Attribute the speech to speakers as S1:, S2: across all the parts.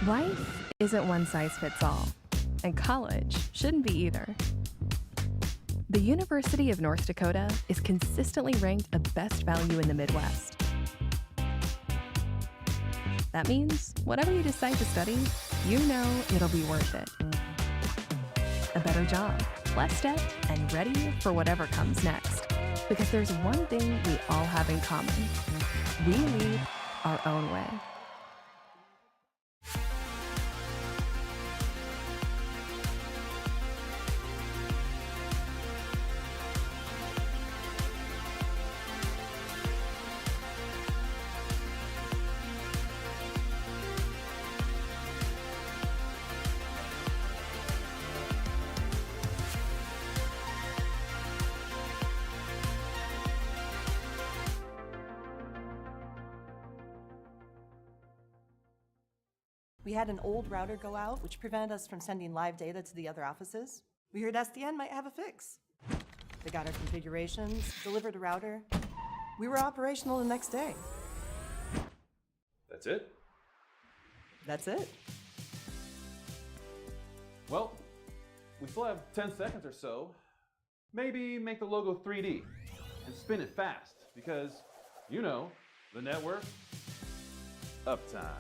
S1: Life isn't one size fits all, and college shouldn't be either. The University of North Dakota is consistently ranked a best value in the Midwest. That means whatever you decide to study, you know it'll be worth it. A better job, less debt, and ready for whatever comes next. Because there's one thing we all have in common. We lead our own way.
S2: We had an old router go out, which prevented us from sending live data to the other offices. We heard SDN might have a fix. They got our configurations, delivered a router. We were operational the next day.
S3: That's it?
S2: That's it.
S3: Well, we still have 10 seconds or so. Maybe make the logo 3D and spin it fast because, you know, the network, uptime.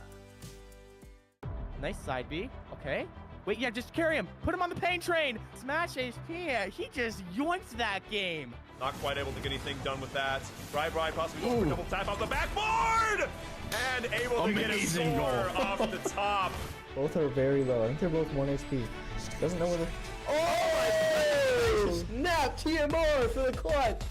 S4: Nice side B. Okay. Wait, yeah, just carry him. Put him on the pain train. Smash HP. He just yoinks that game.
S5: Not quite able to get anything done with that. Bri possibly going for a double tap off the backboard! And able to get a score off the top.
S6: Both are very low. I think they're both 1 HP. Doesn't know where they're... Oh! Snap! TMR for the clutch!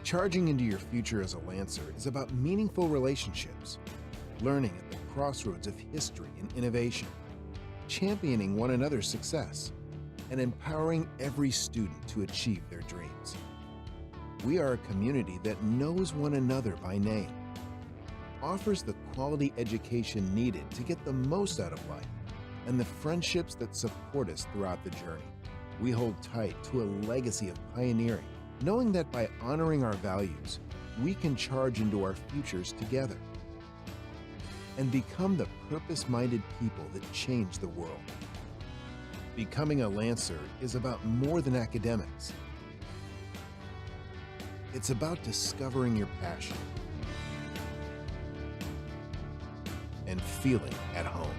S7: Charging into your future as a Lancer is about meaningful relationships, learning at the crossroads of history and innovation, championing one another's success, and empowering every student to achieve their dreams. We are a community that knows one another by name, offers the quality education needed to get the most out of life, and the friendships that support us throughout the journey. We hold tight to a legacy of pioneering, knowing that by honoring our values, we can charge into our futures together and become the purpose-minded people that change the world. Becoming a Lancer is about more than academics. It's about discovering your passion and feeling at home.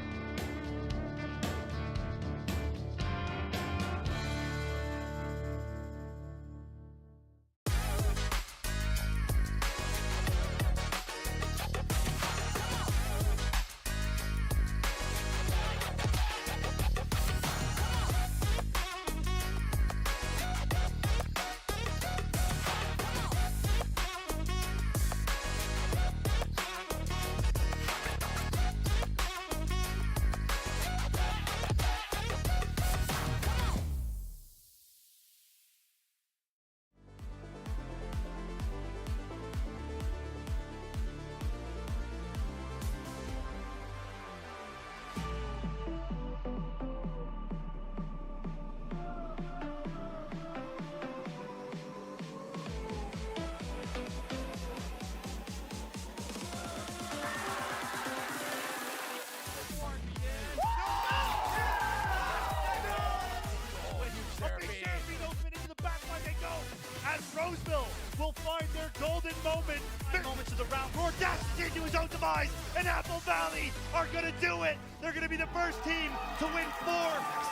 S5: Roseville will find their golden moment. Moments of the round. Audacity into his own demise, and Apple Valley are going to do it. They're going to be the first team to win 4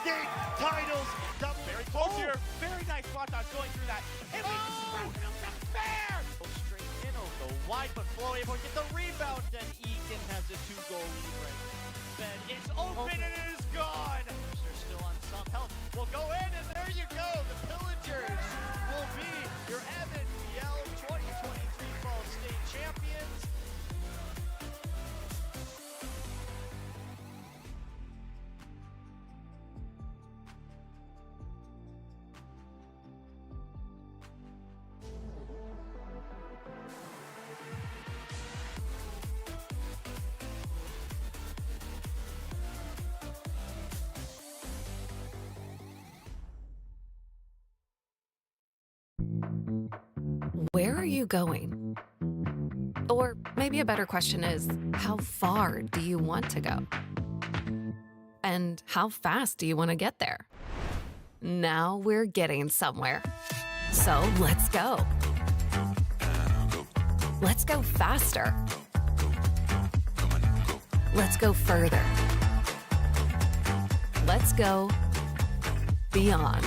S5: state titles. Very close here. Very nice spot on going through that. And we fair. Straight in over the wide, but Floyd able to get the rebound, and Eakin has a 2-goal lead right now. Then it's open and it is gone. They're still on some health. Will go in, and there you go. The Pillagers will be your Evan Biel 2023 Fall State champions.
S1: Where are you going? Or maybe a better question is, how far do you want to go? And how fast do you want to get there? Now we're getting somewhere. So let's go. Let's go faster. Let's go further. Let's go beyond.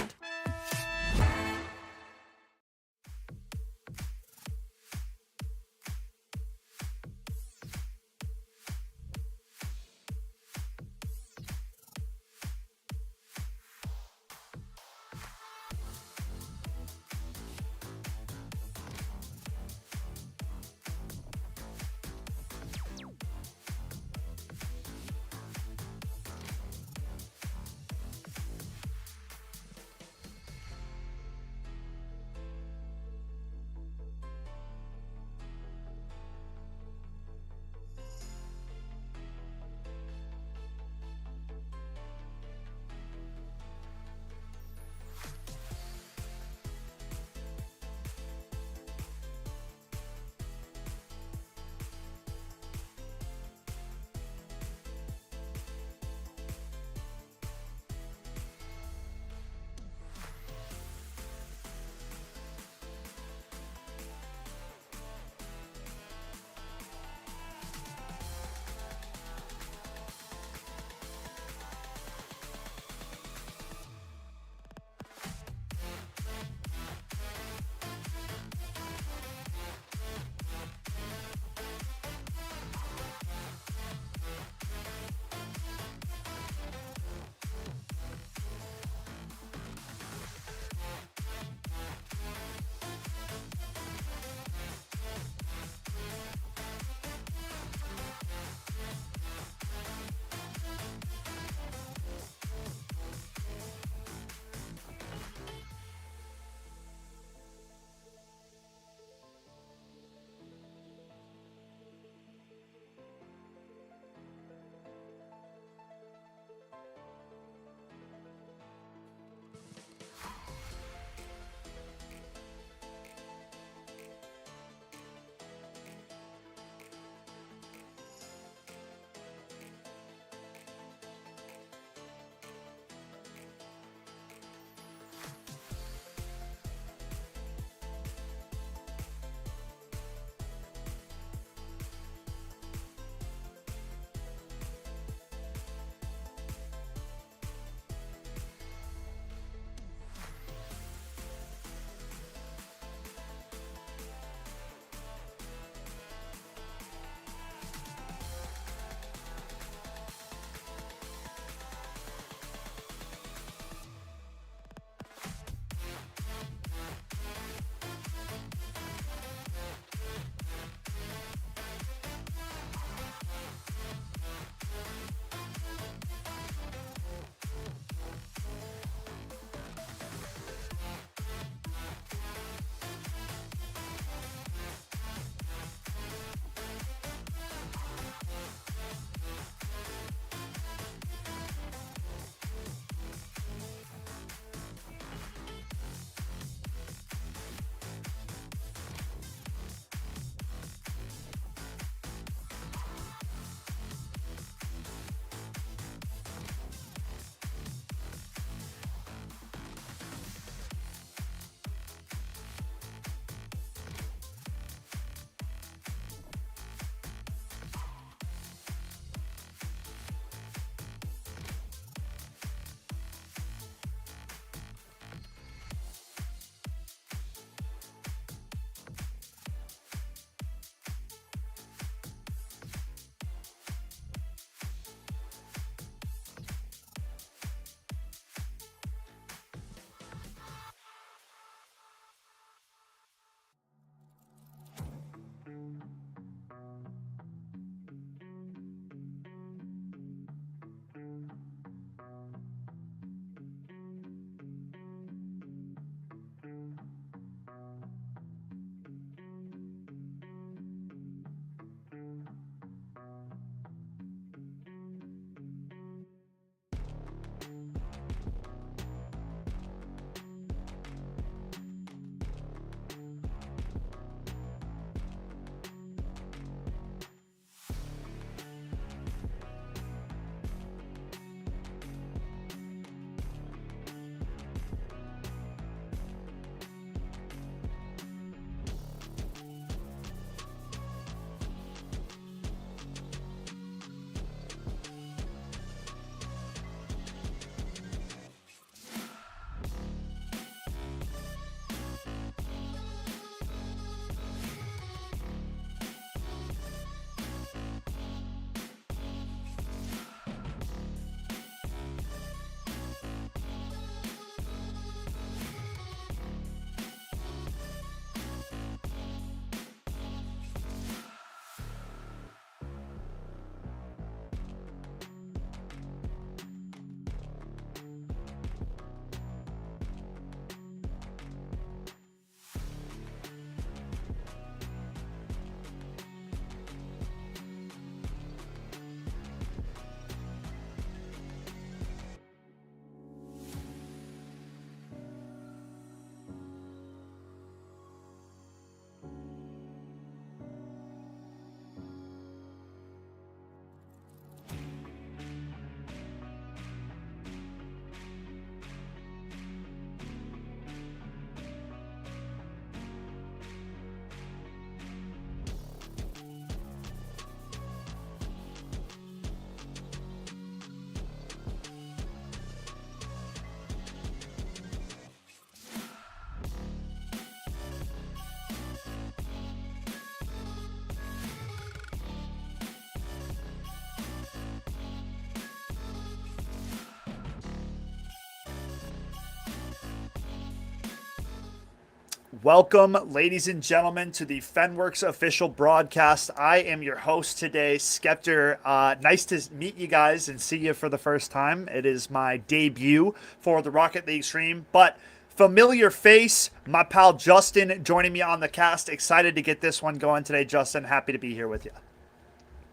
S8: Welcome, ladies and gentlemen, to the Fenworks official broadcast. I am your host today, Skeptor. Nice to meet you guys and see you for the first time. It is my debut for the Rocket League stream, but familiar face, my pal Justin joining me on the cast. Excited to get this one going today, Justin. Happy to be here with you.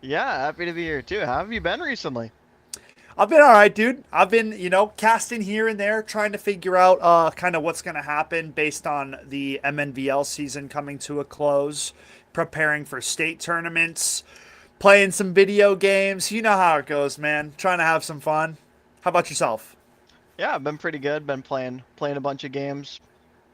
S9: Yeah, happy to be here too. How have you been recently?
S8: I've been all right, dude. I've been, casting here and there, trying to figure out kind of what's going to happen based on the MNVL season coming to a close, preparing for state tournaments, playing some video games. You know how it goes, man. Trying to have some fun. How about yourself?
S9: Yeah, I've been pretty good. Been playing a bunch of games,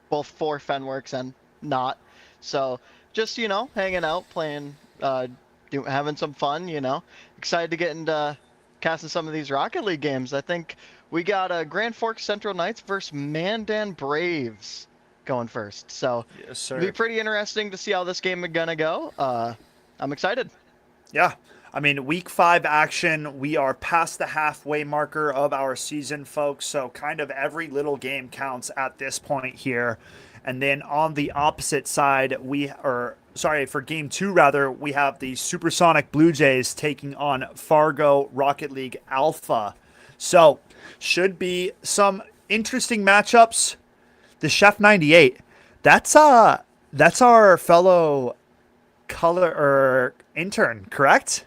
S9: both for Fenworks and not. So just hanging out, playing, having some fun. Excited to get into casting some of these Rocket League games. I think we got Grand Forks Central Knights versus Mandan Braves going first. So
S8: yes, sir.
S9: It'll be pretty interesting to see how this game is gonna go. I'm excited.
S8: Yeah. I mean, week 5 action, we are past the halfway marker of our season, folks. So kind of every little game counts at this point here. And then on the opposite side, for game 2, rather, we have the Supersonic Blue Jays taking on Fargo Rocket League Alpha. So should be some interesting matchups. The Chef 98, that's our fellow color or intern, correct?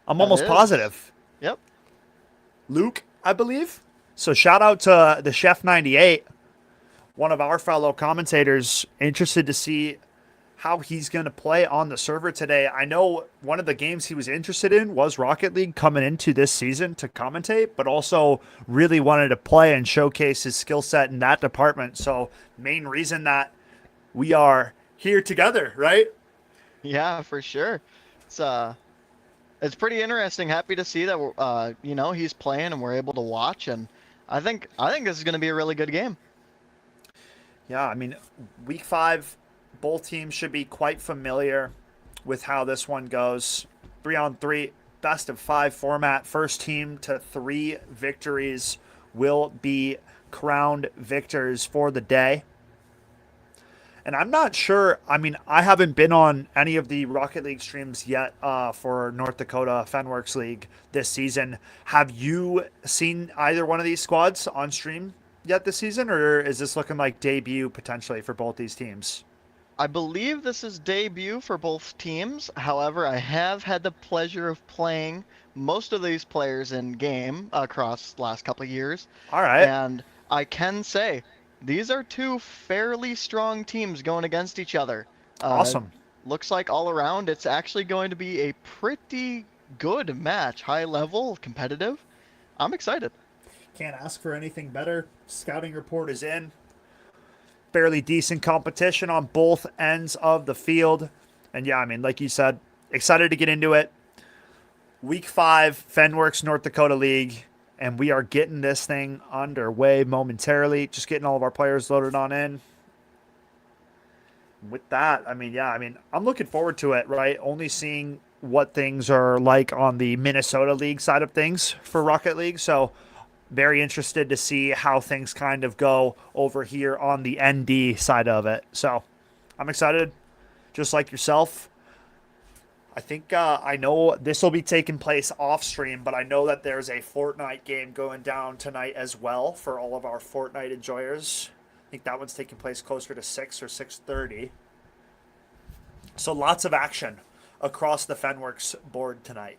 S8: I'm almost positive.
S9: Yep.
S8: Luke, I believe. So shout out to the Chef 98, one of our fellow commentators. Interested to see how he's going to play on the server today. I know one of the games he was interested in was Rocket League coming into this season to commentate, but also really wanted to play and showcase his skill set in that department. So main reason that we are here together, right?
S9: Yeah, for sure. It's pretty interesting. Happy to see that he's playing and we're able to watch, and I think this is going to be a really good game.
S8: Yeah, I mean, week 5, both teams should be quite familiar with how this one goes. 3-on-3, best of 5 format. First team to 3 victories will be crowned victors for the day. And I'm not sure, I mean, I haven't been on any of the Rocket League streams yet for North Dakota Fenworks League this season. Have you seen either one of these squads on stream yet this season, or is this looking like debut potentially for both these teams?
S9: I believe this is debut for both teams. However, I have had the pleasure of playing most of these players in game across the last couple of years.
S8: All right.
S9: And I can say these are 2 fairly strong teams going against each other.
S8: Awesome.
S9: Looks like all around it's actually going to be a pretty good match. High level, competitive. I'm excited.
S8: Can't ask for anything better. Scouting report is in. Fairly decent competition on both ends of the field. And yeah, I mean, like you said, excited to get into it. Week 5, Fenworks North Dakota League. And we are getting this thing underway momentarily. Just getting all of our players loaded on in. With that, I'm looking forward to it, right? Only seeing what things are like on the Minnesota League side of things for Rocket League. So very interested to see how things kind of go over here on the ND side of it. So I'm excited, just like yourself. I think I know this will be taking place off stream, but I know that there's a Fortnite game going down tonight as well for all of our Fortnite enjoyers. I think that one's taking place closer to 6 or 6:30. So lots of action across the Fenworks board tonight.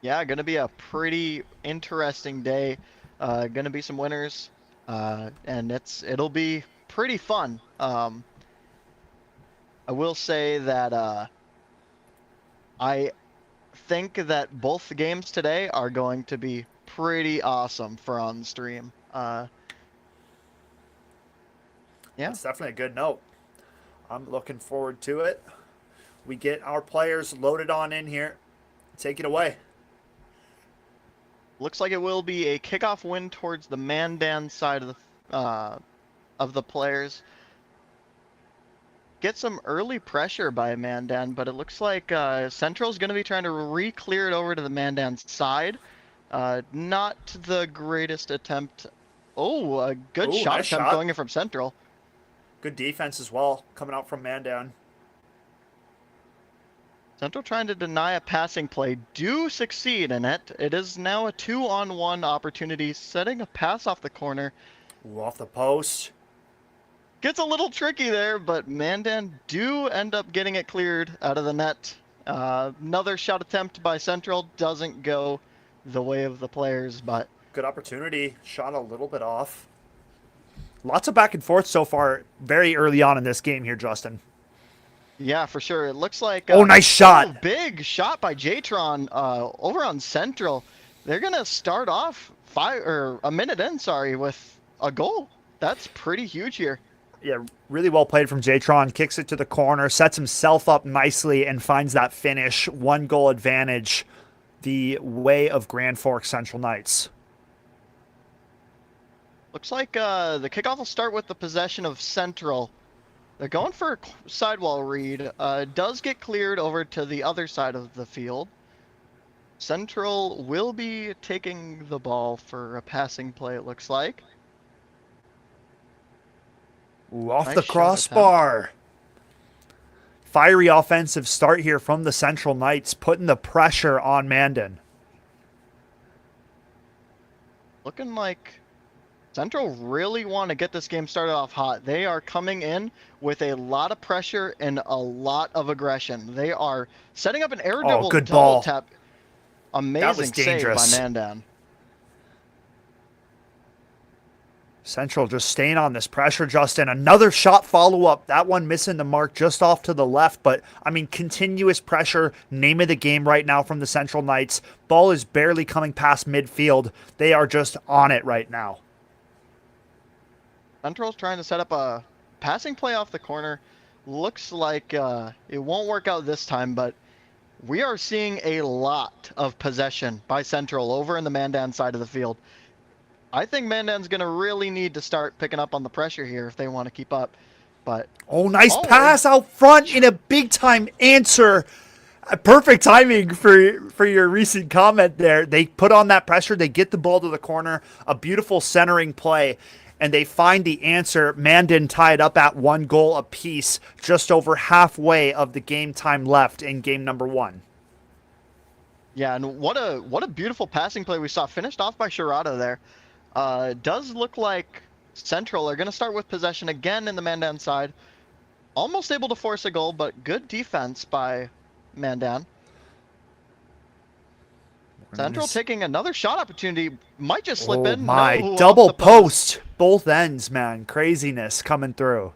S9: Yeah, gonna be a pretty interesting day. Gonna be some winners, and it'll be pretty fun. I will say that I think that both the games today are going to be pretty awesome for on stream. Yeah,
S8: That's definitely a good note. I'm looking forward to it. We get our players loaded on in here. Take it away.
S9: looks like it will be a kickoff win towards the Mandan side of the players. Get some early pressure by Mandan, but it looks like Central's going to be trying to re-clear it over to the Mandan side. Not the greatest attempt. Oh, a good shot
S8: nice
S9: attempt
S8: shot.
S9: going in from Central.
S8: Good defense as well, coming out from Mandan.
S9: Central trying to deny a passing play do succeed in it. It is now a 2-on-1 opportunity, setting a pass off the corner.
S8: Ooh, off the post.
S9: Gets a little tricky there, but Mandan do end up getting it cleared out of the net. Another shot attempt by Central doesn't go the way of the players, but
S8: Good opportunity. Shot a little bit off. Lots of back and forth so far very early on in this game here, Justin.
S9: yeah, for sure. It looks like
S8: Oh, nice shot.
S9: oh, big shot by Jatron over on Central. They're gonna start off a minute in, sorry, with a goal. That's pretty huge here.
S8: Yeah, really well played from Jatron. Kicks it to the corner, sets himself up nicely, and finds that finish. 1-goal advantage the way of Grand Forks Central Knights.
S9: Looks like the kickoff will start with the possession of Central. They're going for a sidewall read. Does get cleared over to the other side of the field. Central will be taking the ball for a passing play, it looks like.
S8: Ooh, off
S9: Nice
S8: the
S9: shot
S8: crossbar. Fiery offensive start here from the Central Knights, putting the pressure on Mandan.
S9: Looking like Central really want to get this game started off hot. They are coming in with a lot of pressure and a lot of aggression. They are setting up an air dribble
S8: good
S9: double
S8: ball.
S9: tap.
S8: That was
S9: Amazing save by
S8: dangerous.
S9: Mandan.
S8: Central just staying on this pressure, Justin. Another shot follow-up. That one missing the mark just off to the left. But, I mean, continuous pressure. Name of the game right now from the Central Knights. Ball is barely coming past midfield. They are just on it right now.
S9: Central's trying to set up a passing play off the corner. Looks like it won't work out this time, but we are seeing a lot of possession by Central over in the Mandan side of the field. I think Mandan's going to really need to start picking up on the pressure here if they want to keep up. But
S8: Oh, nice pass out front in a big-time answer. Perfect timing for your recent comment there. They put on that pressure. They get the ball to the corner. A beautiful centering play. And they find the answer. Mandan tied up at 1 goal apiece, just over halfway of the game time left in game number 1.
S9: yeah, and what a beautiful passing play we saw, finished off by Shirado there. Does look like Central are going to start with possession again in the Mandan side. Almost able to force a goal, but good defense by Mandan. Central taking another shot opportunity. Might just slip in.
S8: My,
S9: No, off
S8: double
S9: the post.
S8: post. Both ends, man. Craziness coming through.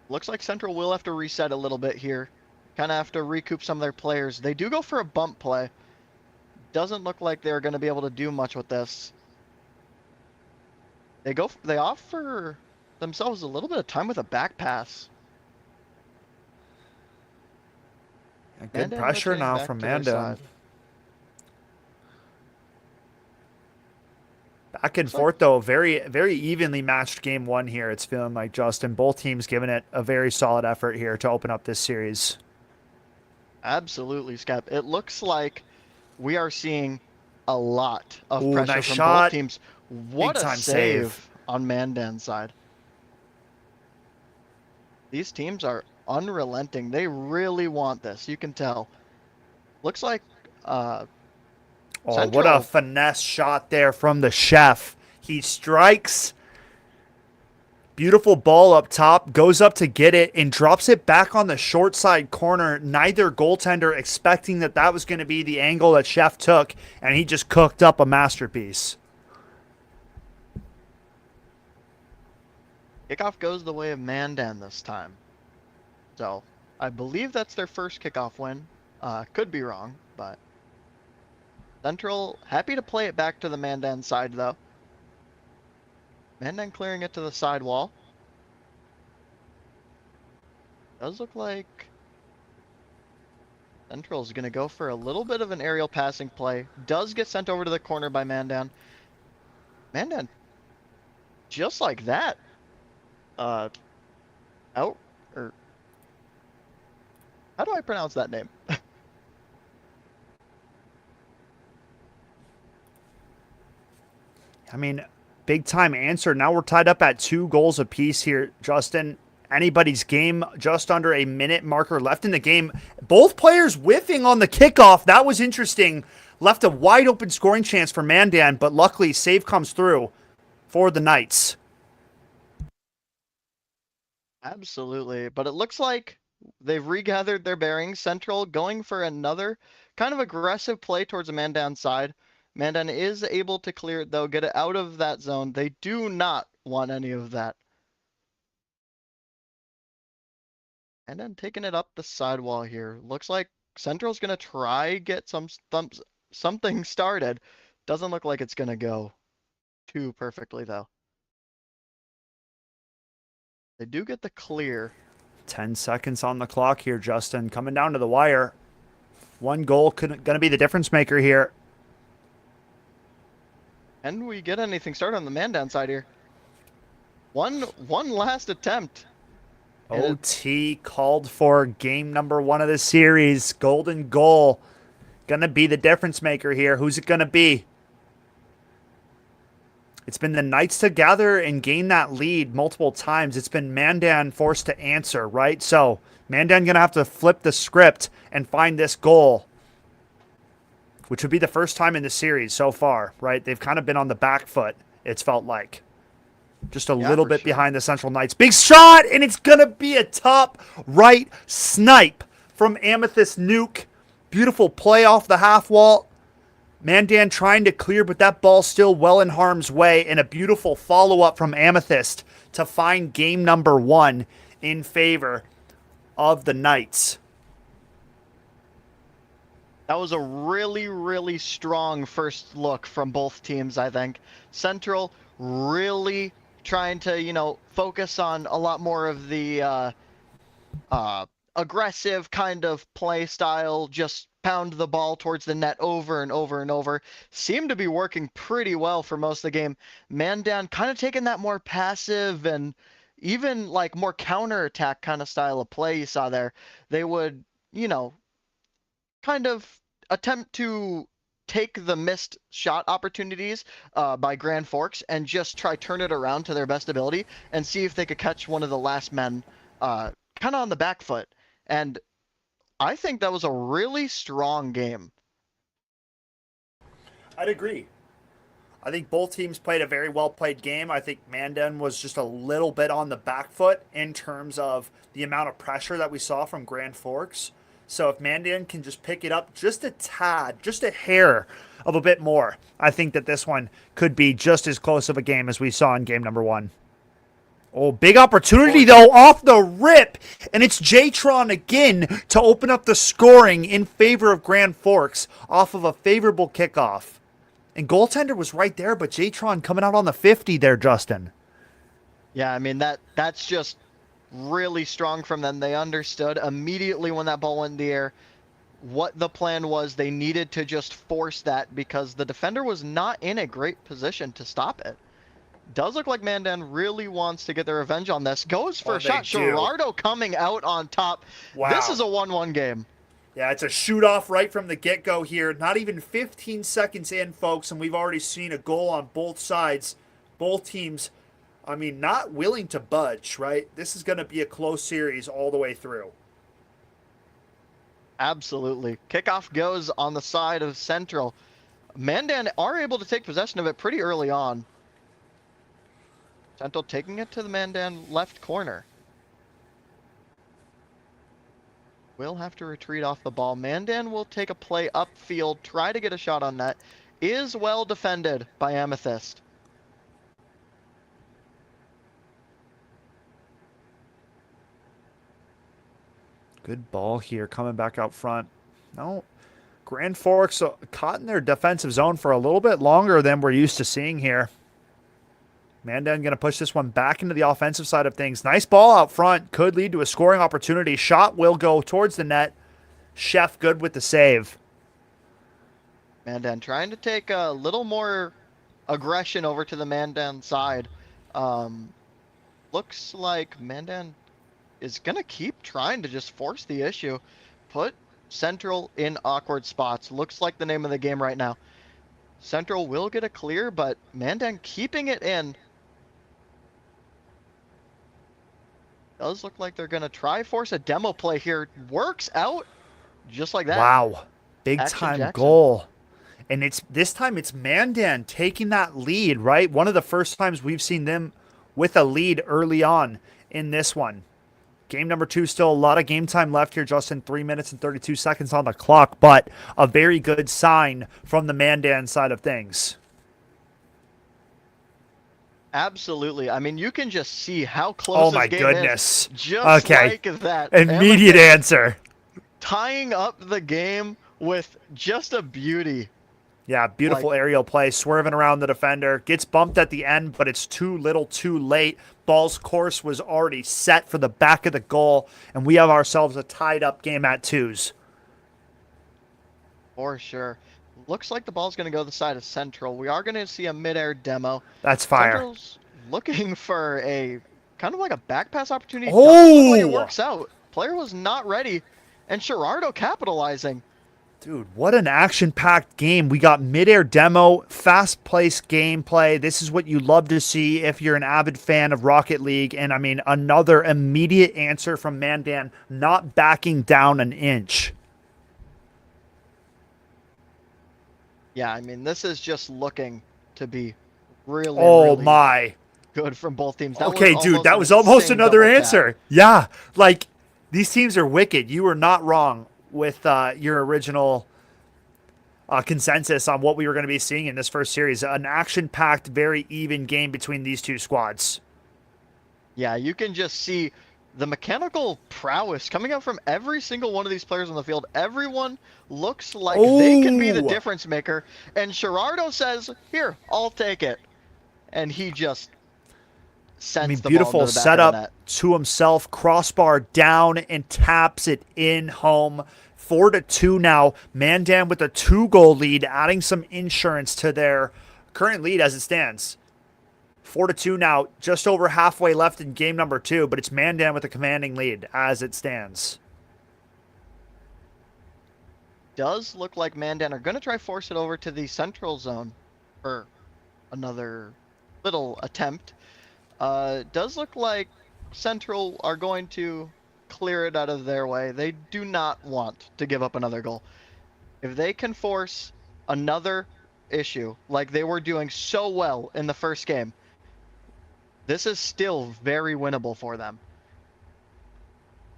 S9: Looks like Central will have to reset a little bit here. Kind of have to recoup some of their players. They do go for a bump play. Doesn't look like they're going to be able to do much with this. They offer themselves a little bit of time with a back pass.
S8: Good
S9: Mandan
S8: pressure
S9: rotating
S8: now
S9: back
S8: from
S9: to their
S8: Mandan.
S9: side.
S8: Back and forth, though. Very, very evenly matched game 1 here. It's feeling like, Justin. Both teams giving it a very solid effort here to open up this series.
S9: Absolutely, Scap. It looks like we are seeing a lot of
S8: Ooh,
S9: pressure
S8: nice
S9: from
S8: shot.
S9: both teams. What a
S8: Big-time
S9: save
S8: save.
S9: on Mandan's side. These teams are unrelenting. They really want this. You can tell. Looks like
S8: Oh, what
S9: Central-
S8: a finesse shot there from the chef. He strikes. Beautiful ball up top, goes up to get it, and drops it back on the short side corner. Neither goaltender expecting that was going to be the angle that Chef took, and he just cooked up a masterpiece.
S9: kickoff goes the way of Mandan this time. So I believe that's their first kickoff win. Could be wrong, but Central happy to play it back to the Mandan side though. Mandan clearing it to the sidewall. Does look like Central's going to go for a little bit of an aerial passing play. Does get sent over to the corner by Mandan. Mandan, just like that, out, or how do I pronounce that name?
S8: I mean, big time answer. Now we're tied up at 2 goals apiece here, Justin. Anybody's game, just under a minute marker left in the game. Both players whiffing on the kickoff. That was interesting. Left a wide open scoring chance for Mandan, but luckily save comes through for the Knights.
S9: Absolutely. But it looks like they've regathered their bearings. Central going for another kind of aggressive play towards the Mandan side. Mandan is able to clear it, though, get it out of that zone. They do not want any of that. And then taking it up the sidewall here. Looks like Central's going to try get something started. Doesn't look like it's going to go too perfectly, though. They do get the clear.
S8: 10 seconds on the clock here, Justin. Coming down to the wire. 1 goal going to be the difference maker here.
S9: And we get anything started on the Mandan side here. One last attempt.
S8: OT called for game number 1 of the series. Golden goal. Going to be the difference maker here. Who's it going to be? It's been the Knights to gather and gain that lead multiple times. It's been Mandan forced to answer, right? So Mandan going to have to flip the script and find this goal, which would be the first time in the series so far, right? They've kind of been on the back foot, it's felt like. Just a little bit behind the Central Knights. Big shot, and it's going to be a top right snipe from Amethyst Nuke. Beautiful play off the half wall. Mandan trying to clear, but that ball still well in harm's way, and a beautiful follow-up from Amethyst to find game number 1 in favor of the Knights.
S9: That was a really, really strong first look from both teams, I think. Central really trying to, focus on a lot more of the aggressive kind of play style, just pound the ball towards the net over and over and over. Seemed to be working pretty well for most of the game. Mandan kind of taking that more passive and even like more counterattack kind of style of play you saw there. They would, kind of attempt to take the missed shot opportunities by Grand Forks and just try turn it around to their best ability and see if they could catch one of the last men kind of on the back foot. And I think that was a really strong game.
S8: I'd agree. I think both teams played a very well played game. I think Mandan was just a little bit on the back foot in terms of the amount of pressure that we saw from Grand Forks. So if Mandan can just pick it up just a tad, just a hair of a bit more, I think that this one could be just as close of a game as we saw in game number 1. Oh, big opportunity, though, off the rip. And it's J-Tron again to open up the scoring in favor of Grand Forks off of a favorable kickoff. And goaltender was right there, but J-Tron coming out on the 50 there, Justin.
S9: Yeah, I mean, that's just really strong from them. They understood immediately when that ball went in the air what the plan was. They needed to just force that because the defender was not in a great position to stop it. Does look like Mandan really wants to get their revenge on this. Goes for a shot. Gerardo coming out on top.
S8: Wow.
S9: This is a 1-1 game.
S8: Yeah, it's a shoot-off right from the get-go here. Not even 15 seconds in, folks, and we've already seen a goal on both sides. Both teams, not willing to budge, right? This is going to be a close series all the way through.
S9: Absolutely. Kickoff goes on the side of Central. Mandan are able to take possession of it pretty early on. Central taking it to the Mandan left corner. Will have to retreat off the ball. Mandan will take a play upfield, try to get a shot on net. Is well defended by Amethyst.
S8: Good ball here coming back out front. No, Grand Forks caught in their defensive zone for a little bit longer than we're used to seeing here. Mandan going to push this one back into the offensive side of things. Nice ball out front. Could lead to a scoring opportunity. Shot will go towards the net. Chef good with the save.
S9: Mandan trying to take a little more aggression over to the Mandan side. Looks like Mandan is going to keep trying to just force the issue. Put Central in awkward spots. Looks like the name of the game right now. Central will get a clear, but Mandan keeping it in. Does look like they're going to try force a demo play here. Works out just like that.
S8: Wow. Big
S9: Action
S8: time
S9: Jackson.
S8: goal. And this time it's Mandan taking that lead, right? One of the first times we've seen them with a lead early on in this one. Game number 2, still a lot of game time left here, Justin. 3 minutes and 32 seconds on the clock, but a very good sign from the Mandan side of things.
S9: Absolutely. I mean, you can just see how close this game
S8: goodness.
S9: is. Just
S8: Okay.
S9: like that.
S8: Immediate answer.
S9: Tying up the game with just a beauty.
S8: Yeah, beautiful aerial play, swerving around the defender. Gets bumped at the end, but it's too little too late. Ball's course was already set for the back of the goal, and we have ourselves a tied-up game at 2s.
S9: For sure. Looks like the ball's going to go the side of Central. We are going to see a mid-air demo.
S8: That's fire.
S9: Central's looking for a kind of like a back pass opportunity.
S8: Oh!
S9: Doesn't look like it works out. Player was not ready, and Gerardo capitalizing.
S8: Dude, what an action-packed game. We got mid-air demo, fast-paced gameplay. This is what you love to see if you're an avid fan of Rocket League. And, I mean, another immediate answer from Mandan, not backing down an inch.
S9: Yeah, I mean, this is just looking to be really,
S8: Oh, my.
S9: good from both teams.
S8: Okay, dude, that was almost another answer. Yeah, like, these teams are wicked. You were not wrong with your original consensus on what we were going to be seeing in this first series. An action-packed, very even game between these two squads.
S9: Yeah, you can just see the mechanical prowess coming out from every single one of these players on the field. Everyone looks like they can be the difference maker. And Gerardo says, here, I'll take it. And he just sends the
S8: beautiful
S9: ball into the back
S8: setup
S9: of the net.
S8: to himself, crossbar down and taps it in home. 4-2 now. Mandan with a 2-goal lead, adding some insurance to their current lead as it stands. 4-2 now, just over halfway left in game number 2, but it's Mandan with a commanding lead as it stands.
S9: Does look like Mandan are going to try force it over to the central zone for another little attempt. Does look like Central are going to clear it out of their way. They do not want to give up another goal. If they can force another issue like they were doing so well in the first game, this is still very winnable for them.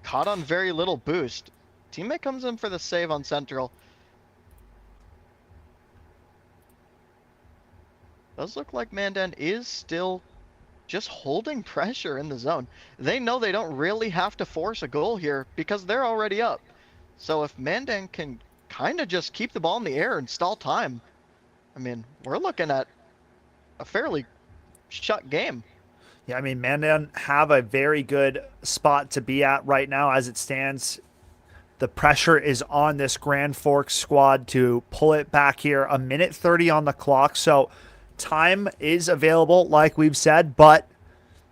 S9: Caught on very little boost. Teammate comes in for the save on Central. Does look like Mandan is still just holding pressure in the zone. They know they don't really have to force a goal here because they're already up. So if Mandan can kind of just keep the ball in the air and stall time, I mean, we're looking at a fairly shut game.
S8: Yeah, I mean, Mandan have a very good spot to be at right now as it stands. The pressure is on this Grand Forks squad to pull it back here. 1:30 on the clock, so time is available, like we've said, but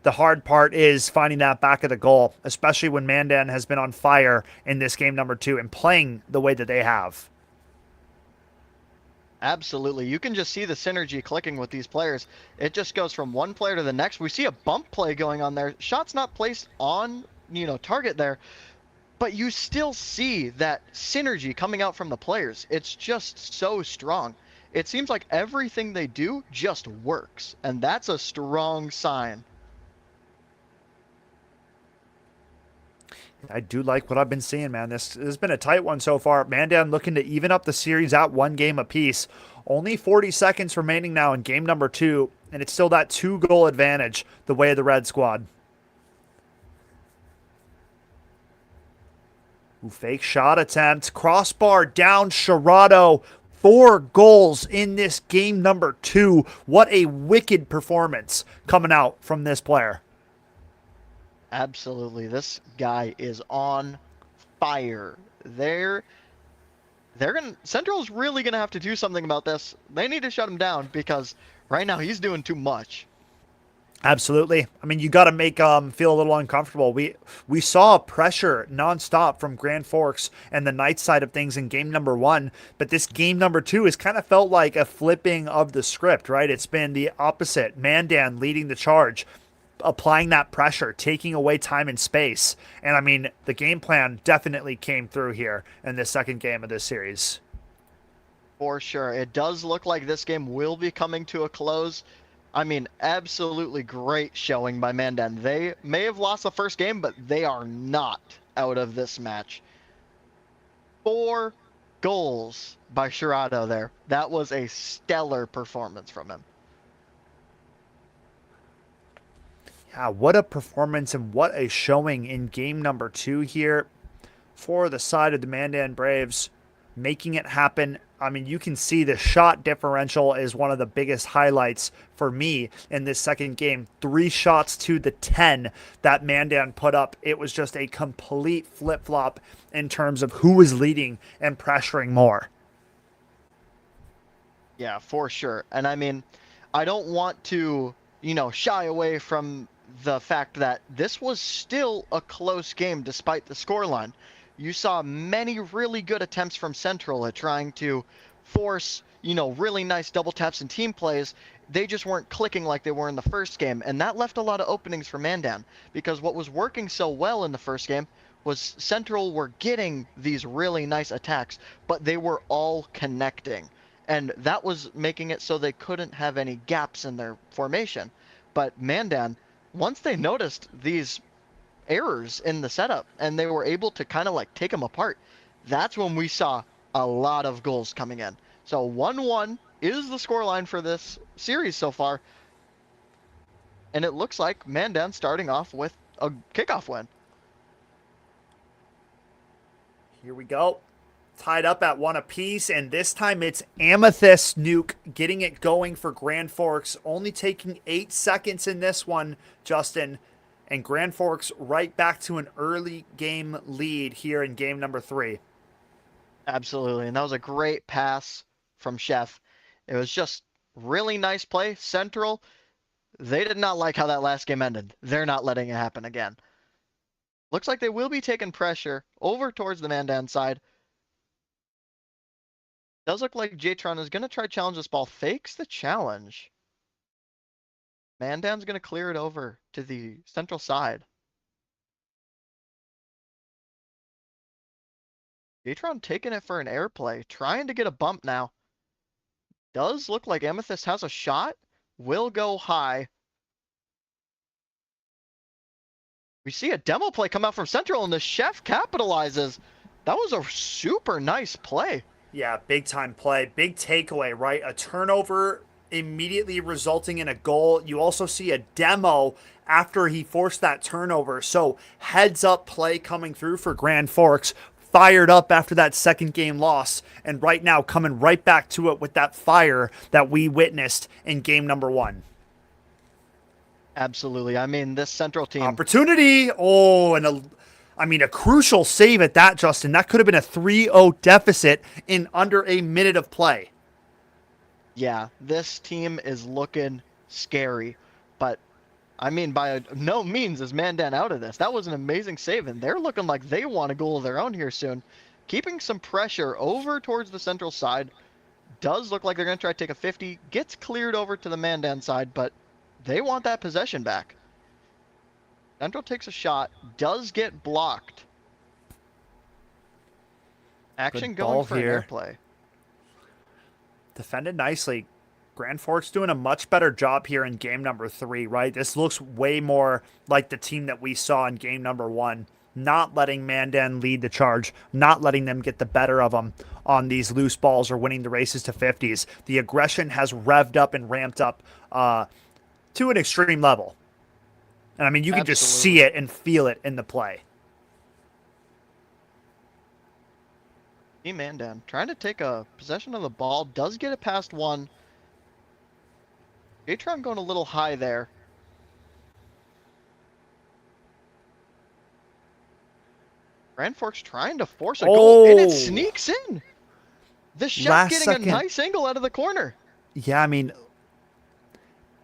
S8: the hard part is finding that back of the goal, especially when Mandan has been on fire in this game number 2 and playing the way that they have.
S9: Absolutely. You can just see the synergy clicking with these players. It just goes from one player to the next. We see a bump play going on there. Shot's not placed on, target there, but you still see that synergy coming out from the players. It's just so strong. It seems like everything they do just works, and that's a strong sign.
S8: I do like what I've been seeing, man. This has been a tight one so far. Mandan looking to even up the series at 1 game apiece. Only 40 seconds remaining now in game number 2, and it's still that 2-goal advantage the way of the Red Squad. Ooh, fake shot attempt. Crossbar down, Gerardo. 4 goals in this game number 2. What a wicked performance coming out from this player.
S9: Absolutely. This guy is on fire. Central's really going to have to do something about this. They need to shut him down because right now he's doing too much.
S8: Absolutely. I mean, you got to make feel a little uncomfortable. We saw pressure nonstop from Grand Forks and the Knights side of things in game number 1, but this game number 2 has kind of felt like a flipping of the script, right? It's been the opposite. Mandan leading the charge, applying that pressure, taking away time and space. And I mean, the game plan definitely came through here in the second game of this series.
S9: For sure. It does look like this game will be coming to a close. I mean, absolutely great showing by Mandan. They may have lost the first game, but they are not out of this match. 4 goals by Shirado there. That was a stellar performance from him.
S8: Yeah, what a performance and what a showing in game number 2 here for the side of the Mandan Braves, making it happen. I mean, you can see the shot differential is one of the biggest highlights for me in this second game. 3 shots to the 10 that Mandan put up. It was just a complete flip-flop in terms of who was leading and pressuring more.
S9: Yeah, for sure. And I mean, I don't want to, shy away from the fact that this was still a close game despite the scoreline. You saw many really good attempts from Central at trying to force, really nice double taps and team plays. They just weren't clicking like they were in the first game, and that left a lot of openings for Mandan, because what was working so well in the first game was Central were getting these really nice attacks, but they were all connecting, and that was making it so they couldn't have any gaps in their formation. But Mandan, once they noticed these errors in the setup and they were able to kind of like take them apart, that's when we saw a lot of goals coming in. So 1-1 is the scoreline for this series so far, and it looks like Mandan starting off with a kickoff win.
S8: Here we go. Tied up at 1 apiece, and this time it's Amethyst Nuke getting it going for Grand Forks, only taking 8 seconds in this one, Justin. And Grand Forks right back to an early game lead here in game number 3.
S9: Absolutely, and that was a great pass from Chef. It was just really nice play. Central, they did not like how that last game ended. They're not letting it happen again. Looks like they will be taking pressure over towards the Mandan side. Does look like Jatron is going to try to challenge this ball. Fakes the challenge. Mandan's going to clear it over to the Central side. Jatron taking it for an airplay, trying to get a bump now. Does look like Amethyst has a shot. Will go high. We see a demo play come out from Central, and the Chef capitalizes. That was a super nice play.
S8: Yeah, big time play. Big takeaway, right? A turnover immediately resulting in a goal. You also see a demo after he forced that turnover. So heads up play coming through for Grand Forks. Fired up after that second game loss, and right now coming right back to it with that fire that we witnessed in game number 1.
S9: Absolutely. I mean, this Central team.
S8: Opportunity. Oh, and a crucial save at that, Justin. That could have been a 3-0 deficit in under a minute of play.
S9: Yeah, this team is looking scary, but I mean, by no means is Mandan out of this. That was an amazing save, and they're looking like they want a goal of their own here soon. Keeping some pressure over towards the Central side. Does look like they're going to try to take a 50. Gets cleared over to the Mandan side, but they want that possession back. Central takes a shot. Does get blocked. Action going for an airplay.
S8: Defended nicely. Grand Forks doing a much better job here in game number 3, right? This looks way more like the team that we saw in game number 1. Not letting Mandan lead the charge, not letting them get the better of them on these loose balls or winning the races to 50s. The aggression has revved up and ramped up to an extreme level. And I mean, you can just see it and feel it in the play.
S9: Team Mandan trying to take a possession of the ball. Does get it past 1. Jatron going a little high there. Grand Forks trying to force a goal, and it sneaks in. The Chef getting a nice angle out of the corner.
S8: Yeah, I mean,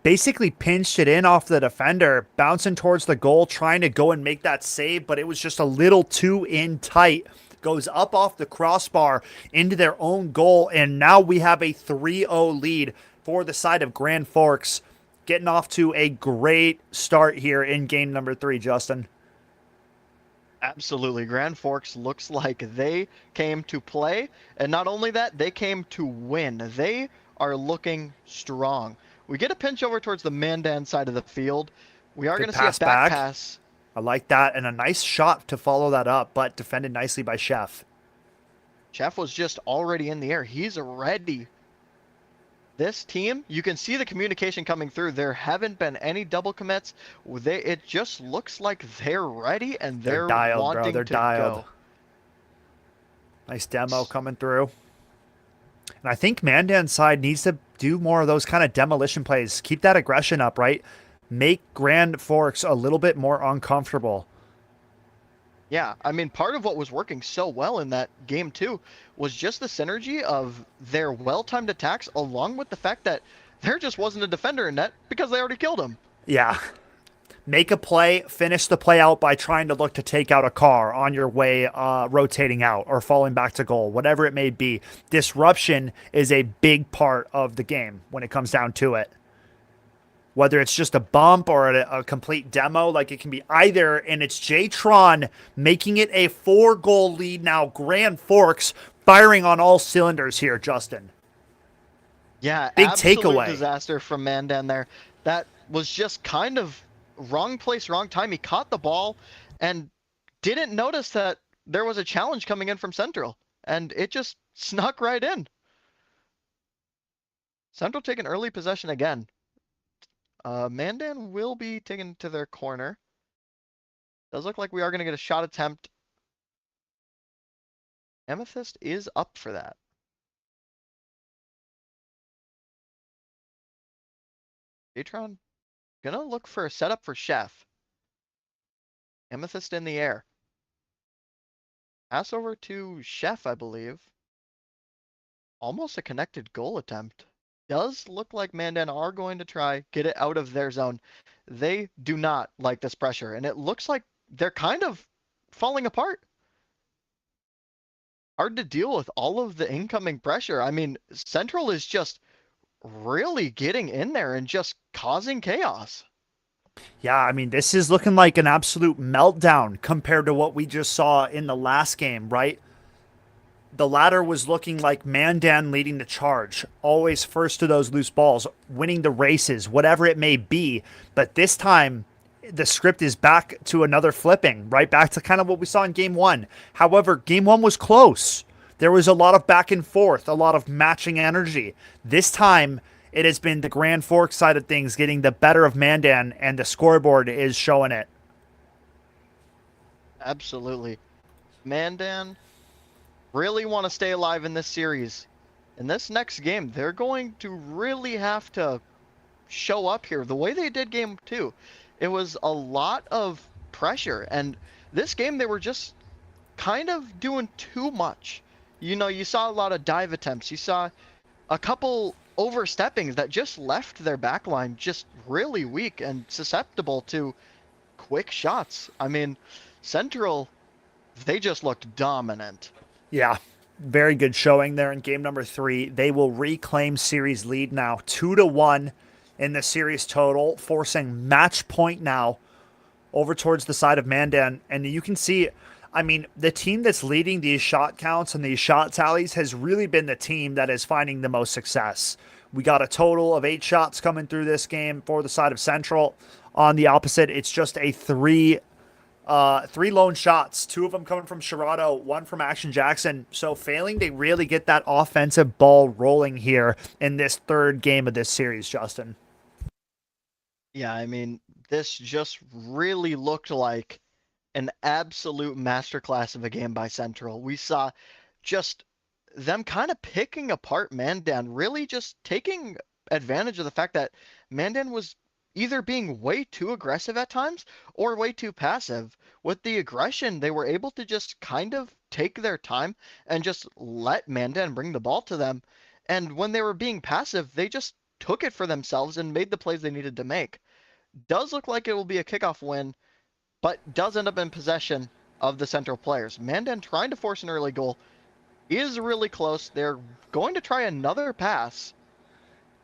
S8: basically pinched it in off the defender, bouncing towards the goal, trying to go and make that save, but it was just a little too in tight. Goes up off the crossbar into their own goal, and now we have a 3-0 lead for the side of Grand Forks, getting off to a great start here in game number 3, Justin.
S9: Absolutely. Grand Forks looks like they came to play, and not only that, they came to win. They are looking strong. We get a pinch over towards the Mandan side of the field. We are going to see a back pass.
S8: I like that, and a nice shot to follow that up, but defended nicely by Chef.
S9: Chef was just already in the air. He's ready. This team, you can see the communication coming through. There haven't been any double commits. It just looks like they're ready and they're
S8: dialed,
S9: wanting
S8: bro. They're
S9: to
S8: dialed.
S9: go.
S8: Nice demo coming through. And I think Mandan's side needs to do more of those kind of demolition plays. Keep that aggression up, right? Make Grand Forks a little bit more uncomfortable.
S9: Yeah, I mean, part of what was working so well in that game too was just the synergy of their well-timed attacks, along with the fact that there just wasn't a defender in net because they already killed him.
S8: Yeah. Make a play, finish the play out by trying to look to take out a car on your way rotating out or falling back to goal, whatever it may be. Disruption is a big part of the game when it comes down to it. Whether it's just a bump or a complete demo, like it can be either, and it's J-Tron making it a 4-goal lead now. Grand Forks firing on all cylinders here, Justin.
S9: Yeah,
S8: big
S9: absolute
S8: takeaway.
S9: Disaster from Mandan there. That was just kind of wrong place, wrong time. He caught the ball and didn't notice that there was a challenge coming in from Central, and it just snuck right in. Central taking early possession again. Mandan will be taken to their corner. Does look like we are going to get a shot attempt. Amethyst is up for that. Atron gonna look for a setup for Chef. Amethyst in the air. Pass over to Chef, I believe. Almost a connected goal attempt. Does look like Mandan are going to try get it out of their zone. They do not like this pressure, and it looks like they're kind of falling apart. Hard to deal with all of the incoming pressure. I mean, Central is just really getting in there and just causing chaos.
S8: Yeah, I mean, this is looking like an absolute meltdown compared to what we just saw in the last game, right? The latter was looking like Mandan leading the charge, always first to those loose balls, winning the races, whatever it may be. But this time, the script is back to another flipping, right? Back to kind of what we saw in game 1. However, game 1 was close. There was a lot of back and forth, a lot of matching energy. This time, it has been the Grand Forks side of things getting the better of Mandan, and the scoreboard is showing it.
S9: Absolutely. Mandan really want to stay alive in this series. In this next game, they're going to really have to show up here the way they did game 2. It was a lot of pressure, and this game they were just kind of doing too much. You know, you saw a lot of dive attempts. You saw a couple oversteppings that just left their backline just really weak and susceptible to quick shots. I mean, Central, they just looked dominant.
S8: Yeah, very good showing there in game number 3. They will reclaim series lead now, 2-1 in the series total, forcing match point now over towards the side of Mandan. And you can see, I mean, the team that's leading these shot counts and these shot tallies has really been the team that is finding the most success. We got a total of 8 shots coming through this game for the side of Central. On the opposite, it's just a 3 lone shots, 2 of them coming from Sherrado, 1 from Action Jackson. So failing to really get that offensive ball rolling here in this 3rd game of this series, Justin.
S9: Yeah, I mean, this just really looked like an absolute masterclass of a game by Central. We saw just them kind of picking apart Mandan, really just taking advantage of the fact that Mandan was either being way too aggressive at times or way too passive. With the aggression, they were able to just kind of take their time and just let Mandan bring the ball to them. And when they were being passive, they just took it for themselves and made the plays they needed to make. Does look like it will be a kickoff win, but does end up in possession of the Central players. Mandan trying to force an early goal is really close. They're going to try another pass.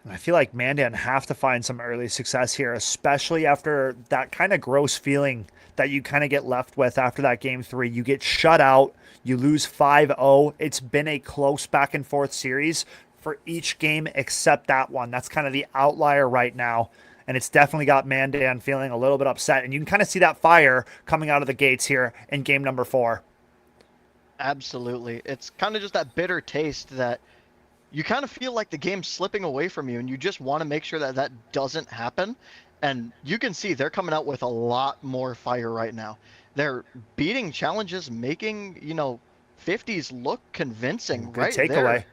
S8: I feel like Mandan have to find some early success here, especially after that kind of gross feeling that you kind of get left with after that game 3. You get shut out, you lose 5-0. It's been a close back and forth series for each game except that one. That's kind of the outlier right now. And it's definitely got Mandan feeling a little bit upset. And you can kind of see that fire coming out of the gates here in game number 4.
S9: Absolutely. It's kind of just that bitter taste that you kind of feel like the game's slipping away from you, and you just want to make sure that that doesn't happen. And you can see they're coming out with a lot more fire right now. They're beating challenges, making, 50s look convincing.
S8: Good
S9: right
S8: takeaway.
S9: there.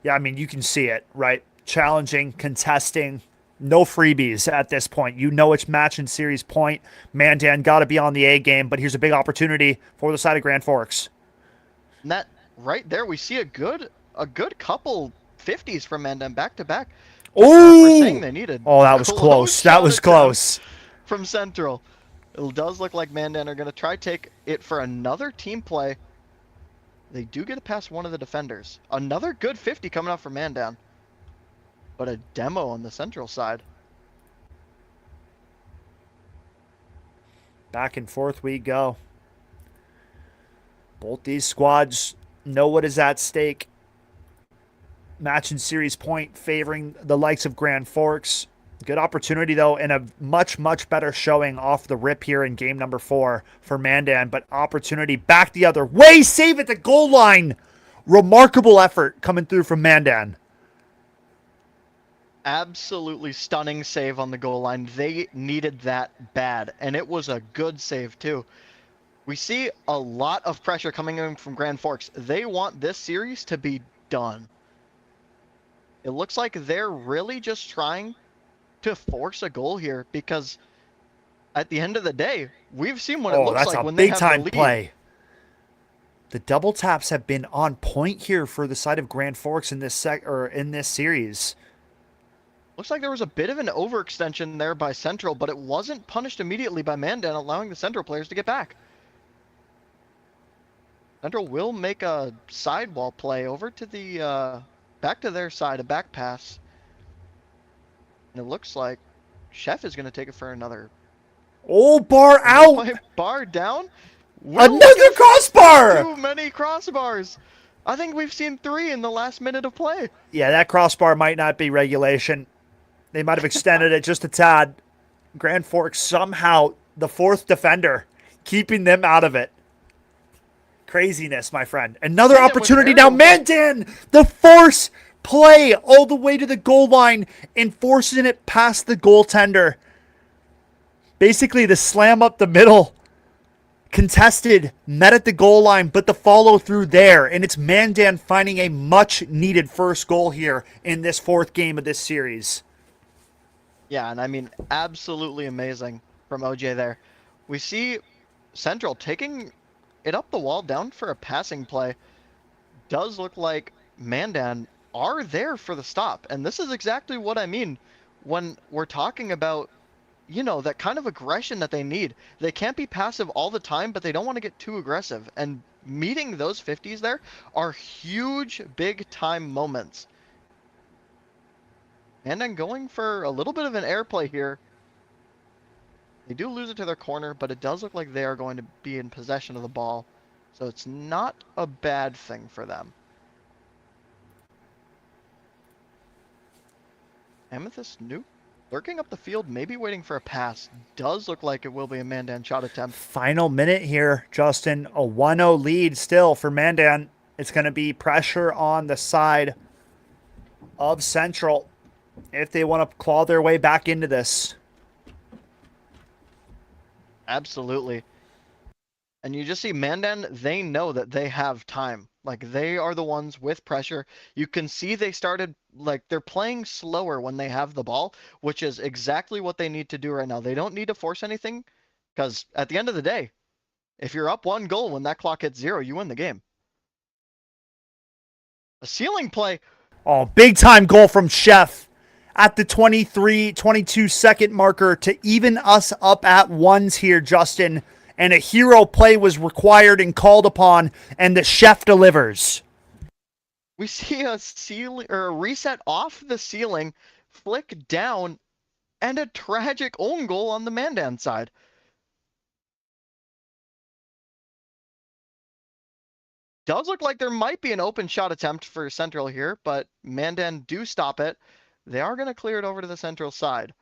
S8: Yeah, I mean, you can see it, right? Challenging, contesting, no freebies at this point. You know it's match and series point. Mandan got to be on the A game, but here's a big opportunity for the side of Grand Forks.
S9: And that right there, we see a good couple 50s from Mandan back to back.
S8: Oh,
S9: We're saying they needed.
S8: Oh, that was close. That was close.
S9: From Central. It does look like Mandan are going to try take it for another team play. They do get to pass one of the defenders. Another good 50 coming out for Mandan. But a demo on the Central side.
S8: Back and forth we go. Both these squads know what is at stake. Match and series point favoring the likes of Grand Forks. Good opportunity, though, and a much, much better showing off the rip here in game number 4 for Mandan. But opportunity back the other way. Save at the goal line. Remarkable effort coming through from Mandan.
S9: Absolutely stunning save on the goal line. They needed that bad, and it was a good save, too. We see a lot of pressure coming in from Grand Forks. They want this series to be done. It looks like they're really just trying to force a goal here because at the end of the day, we've seen what it looks like when they have the lead.
S8: That's a big time play. The double taps have been on point here for the side of Grand Forks in this series.
S9: Looks like there was a bit of an overextension there by Central, but it wasn't punished immediately by Mandan, allowing the Central players to get back. Central will make a sidewall play over to the back to their side, a back pass. And it looks like Chef is going to take it for another.
S8: Oh, bar out!
S9: Bar down?
S8: Another crossbar!
S9: Too many crossbars. I think we've seen 3 in the last minute of play.
S8: Yeah, that crossbar might not be regulation. They might have extended it just a tad. Grand Forks somehow, the 4th defender, keeping them out of it. Craziness, my friend. Another opportunity now. Mandan, the force play all the way to the goal line and forcing it past the goaltender. Basically, the slam up the middle. Contested, met at the goal line, but the follow through there. And it's Mandan finding a much needed first goal here in this 4th game of this series.
S9: Yeah, and I mean, absolutely amazing from OJ there. We see Central taking it up the wall down for a passing play. Does look like Mandan are there for the stop. And this is exactly what I mean when we're talking about, that kind of aggression that they need. They can't be passive all the time, but they don't want to get too aggressive. And meeting those 50s there are huge, big-time moments. And then going for a little bit of an airplay here. They do lose it to their corner, but it does look like they are going to be in possession of the ball. So it's not a bad thing for them. Amethyst Nuke lurking up the field, maybe waiting for a pass. Does look like it will be a Mandan shot attempt.
S8: Final minute here, Justin. A 1-0 lead still for Mandan. It's going to be pressure on the side of Central if they want to claw their way back into this.
S9: Absolutely. And you just see Mandan, they know that they have time. Like, they are the ones with pressure. You can see they started, they're playing slower when they have the ball, which is exactly what they need to do right now. They don't need to force anything, because at the end of the day, if you're up 1 goal when that clock hits 0, you win the game. A ceiling play.
S8: Oh, big time goal from Chef at the 22 second marker to even us up at ones here, Justin. And a hero play was required and called upon, and the Chef delivers.
S9: We see a ceiling or a reset off the ceiling, flick down, and a tragic own goal on the Mandan side. Does look like there might be an open shot attempt for Central here, but Mandan do stop it. They are going to clear it over to the Central side.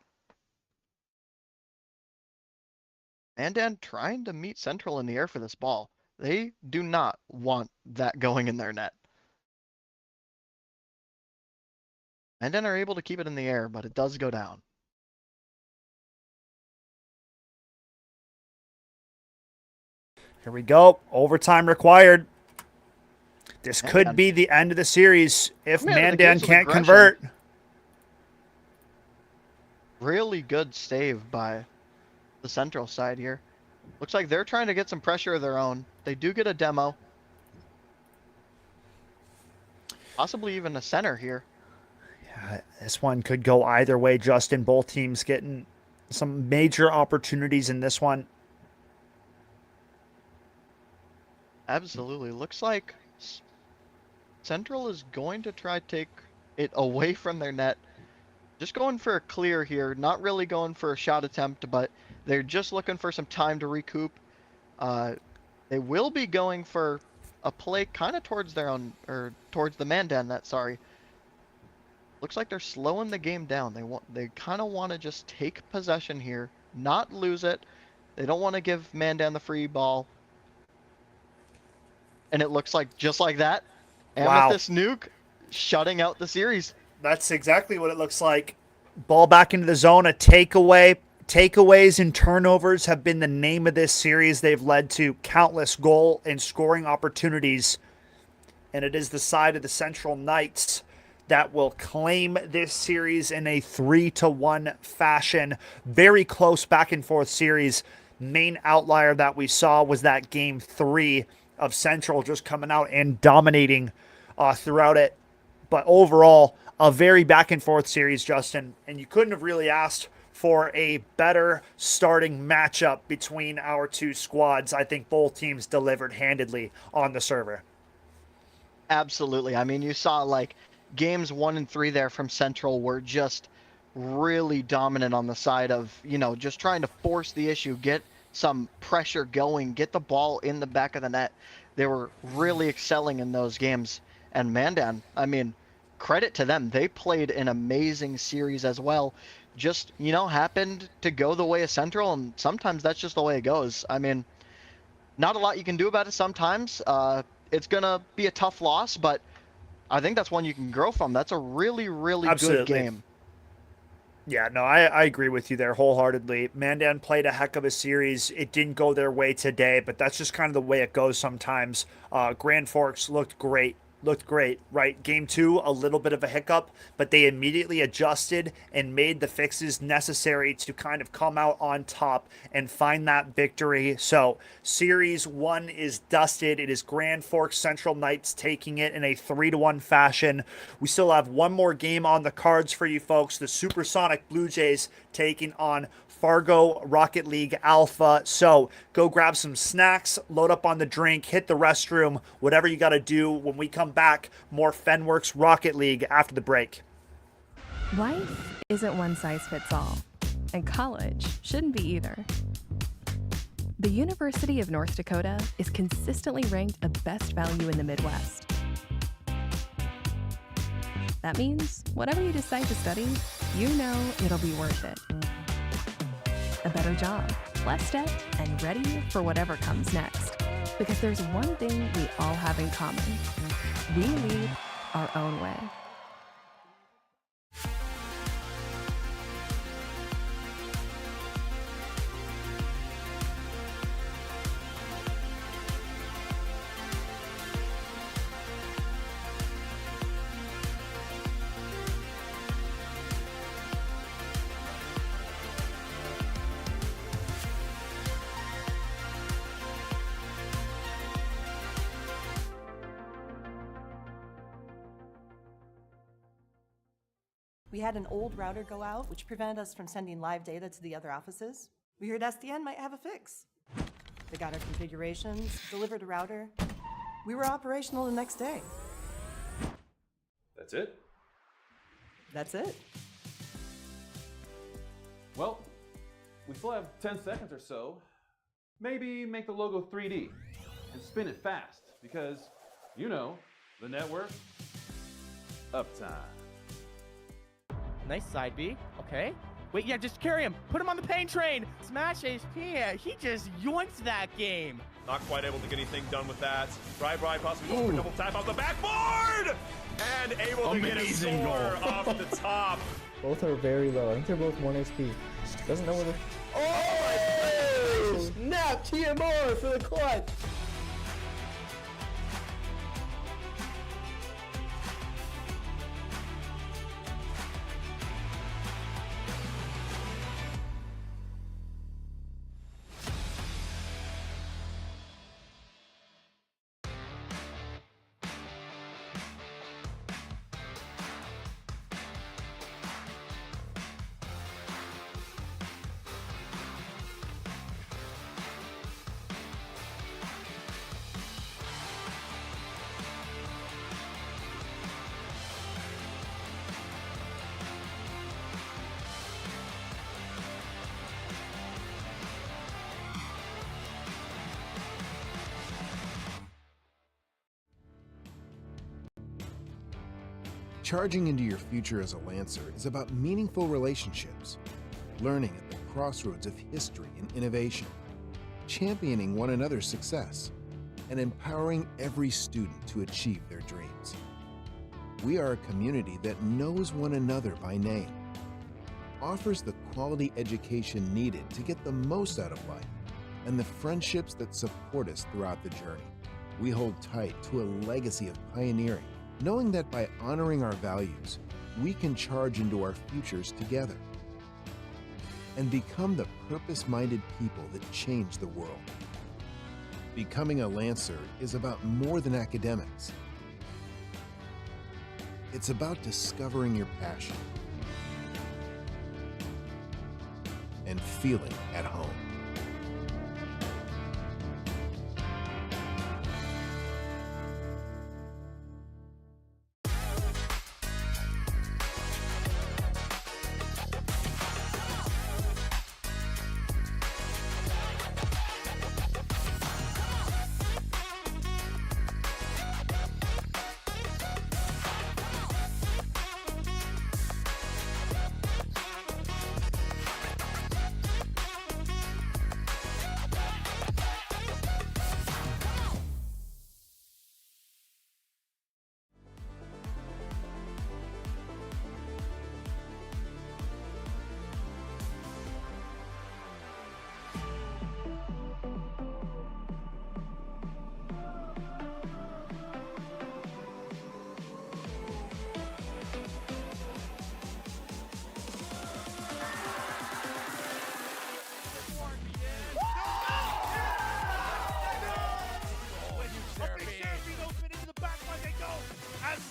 S9: Mandan trying to meet Central in the air for this ball. They do not want that going in their net. Mandan are able to keep it in the air, but it does go down.
S8: Here we go. Overtime required. This could be the end of the series if Mandan can't convert.
S9: Really good save by the Central side here. Looks like they're trying to get some pressure of their own. They do get a demo. Possibly even a center here.
S8: Yeah, this one could go either way, Justin. Both teams getting some major opportunities in this one.
S9: Absolutely. Looks like Central is going to try to take it away from their net. Just going for a clear here. Not really going for a shot attempt, but they're just looking for some time to recoup. They will be going for a play kind of towards their own, or towards the Mandan net, sorry. Looks like they're slowing the game down. They kind of want to just take possession here, not lose it. They don't want to give Mandan the free ball. And it looks like just like that, Amethyst Nuke shutting out the series.
S8: That's exactly what it looks like. Ball back into the zone, a takeaway. Takeaways and turnovers have been the name of this series. They've led to countless goal and scoring opportunities. And it is the side of the Central Knights that will claim this series in a 3-1 fashion. Very close back and forth series. Main outlier that we saw was that game 3 of Central just coming out and dominating throughout it. But overall, a very back and forth series, Justin. And you couldn't have really asked for a better starting matchup between our two squads. I think both teams delivered handedly on the server.
S9: Absolutely. I mean, you saw like games 1 and 3 there from Central were just really dominant on the side of, just trying to force the issue, get some pressure going, get the ball in the back of the net. They were really excelling in those games. And Mandan, I mean, credit to them. They played an amazing series as well. Just, happened to go the way of Central, and sometimes that's just the way it goes. I mean, not a lot you can do about it sometimes. It's going to be a tough loss, but I think that's one you can grow from. That's a really, really good game.
S8: Yeah, no, I agree with you there wholeheartedly. Mandan played a heck of a series. It didn't go their way today, but that's just kind of the way it goes sometimes. Grand Forks looked great, right? Game 2, a little bit of a hiccup, but they immediately adjusted and made the fixes necessary to kind of come out on top and find that victory. So Series 1 is dusted. It is Grand Forks Central Knights taking it in a 3-1 fashion. We still have one more game on the cards for you folks. The Supersonic Blue Jays taking on Fargo Rocket League Alpha. So go grab some snacks, load up on the drink, hit the restroom, whatever you got to do. When we come back, more Fenworks Rocket League after the break.
S1: Life isn't one size fits all, and college shouldn't be either. The University of North Dakota is consistently ranked the best value in the Midwest. That means whatever you decide to study, it'll be worth it. A better job, less debt, and ready for whatever comes next. Because there's one thing we all have in common. We lead our own way.
S2: We had an old router go out, which prevented us from sending live data to the other offices. We heard SDN might have a fix. They got our configurations, delivered a router. We were operational the next day.
S3: That's it?
S2: That's it.
S3: Well, we still have 10 seconds or so. Maybe make the logo 3D and spin it fast because, you know, the network uptime.
S4: Nice side B. Okay. Wait, yeah, just carry him. Put him on the pain train. Smash HP. He just yoinks that game.
S5: Not quite able to get anything done with that. Bri possibly goes for a double tap off the backboard! And able to get a score off the top.
S6: Both are very low. I think they're both 1 HP. Doesn't know where the. Oh! Snap! TMR for the clutch!
S7: Charging into your future as a Lancer is about meaningful relationships, learning at the crossroads of history and innovation, championing one another's success, and empowering every student to achieve their dreams. We are a community that knows one another by name, offers the quality education needed to get the most out of life, and the friendships that support us throughout the journey. We hold tight to a legacy of pioneering, knowing that by honoring our values, we can charge into our futures together and become the purpose-minded people that change the world. Becoming a Lancer is about more than academics. It's about discovering your passion and feeling at home.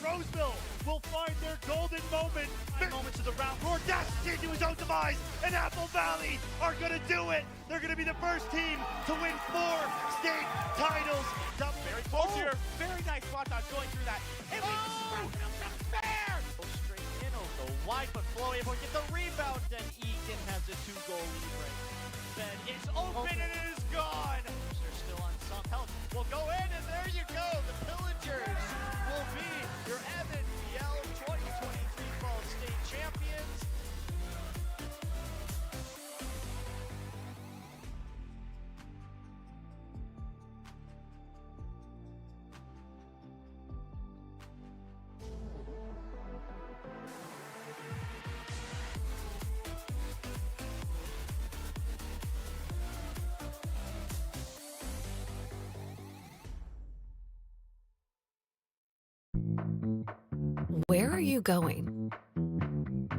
S5: Roseville will find their golden moment. 9 moments of the round. Audacity to his own demise, and Apple Valley are going to do it. They're going to be the first team to win 4 state titles.
S4: Very close here. Very nice spot dodge going through that. And we fair. Go straight in, the wide but flow able to get the rebound, and Egan has a 2-goal lead right. Then it's open and it is gone. They're still on some help. We'll go in, and there you go. The Pillagers will be your Evan Biel 2023 Fall State champions.
S1: Where are you going?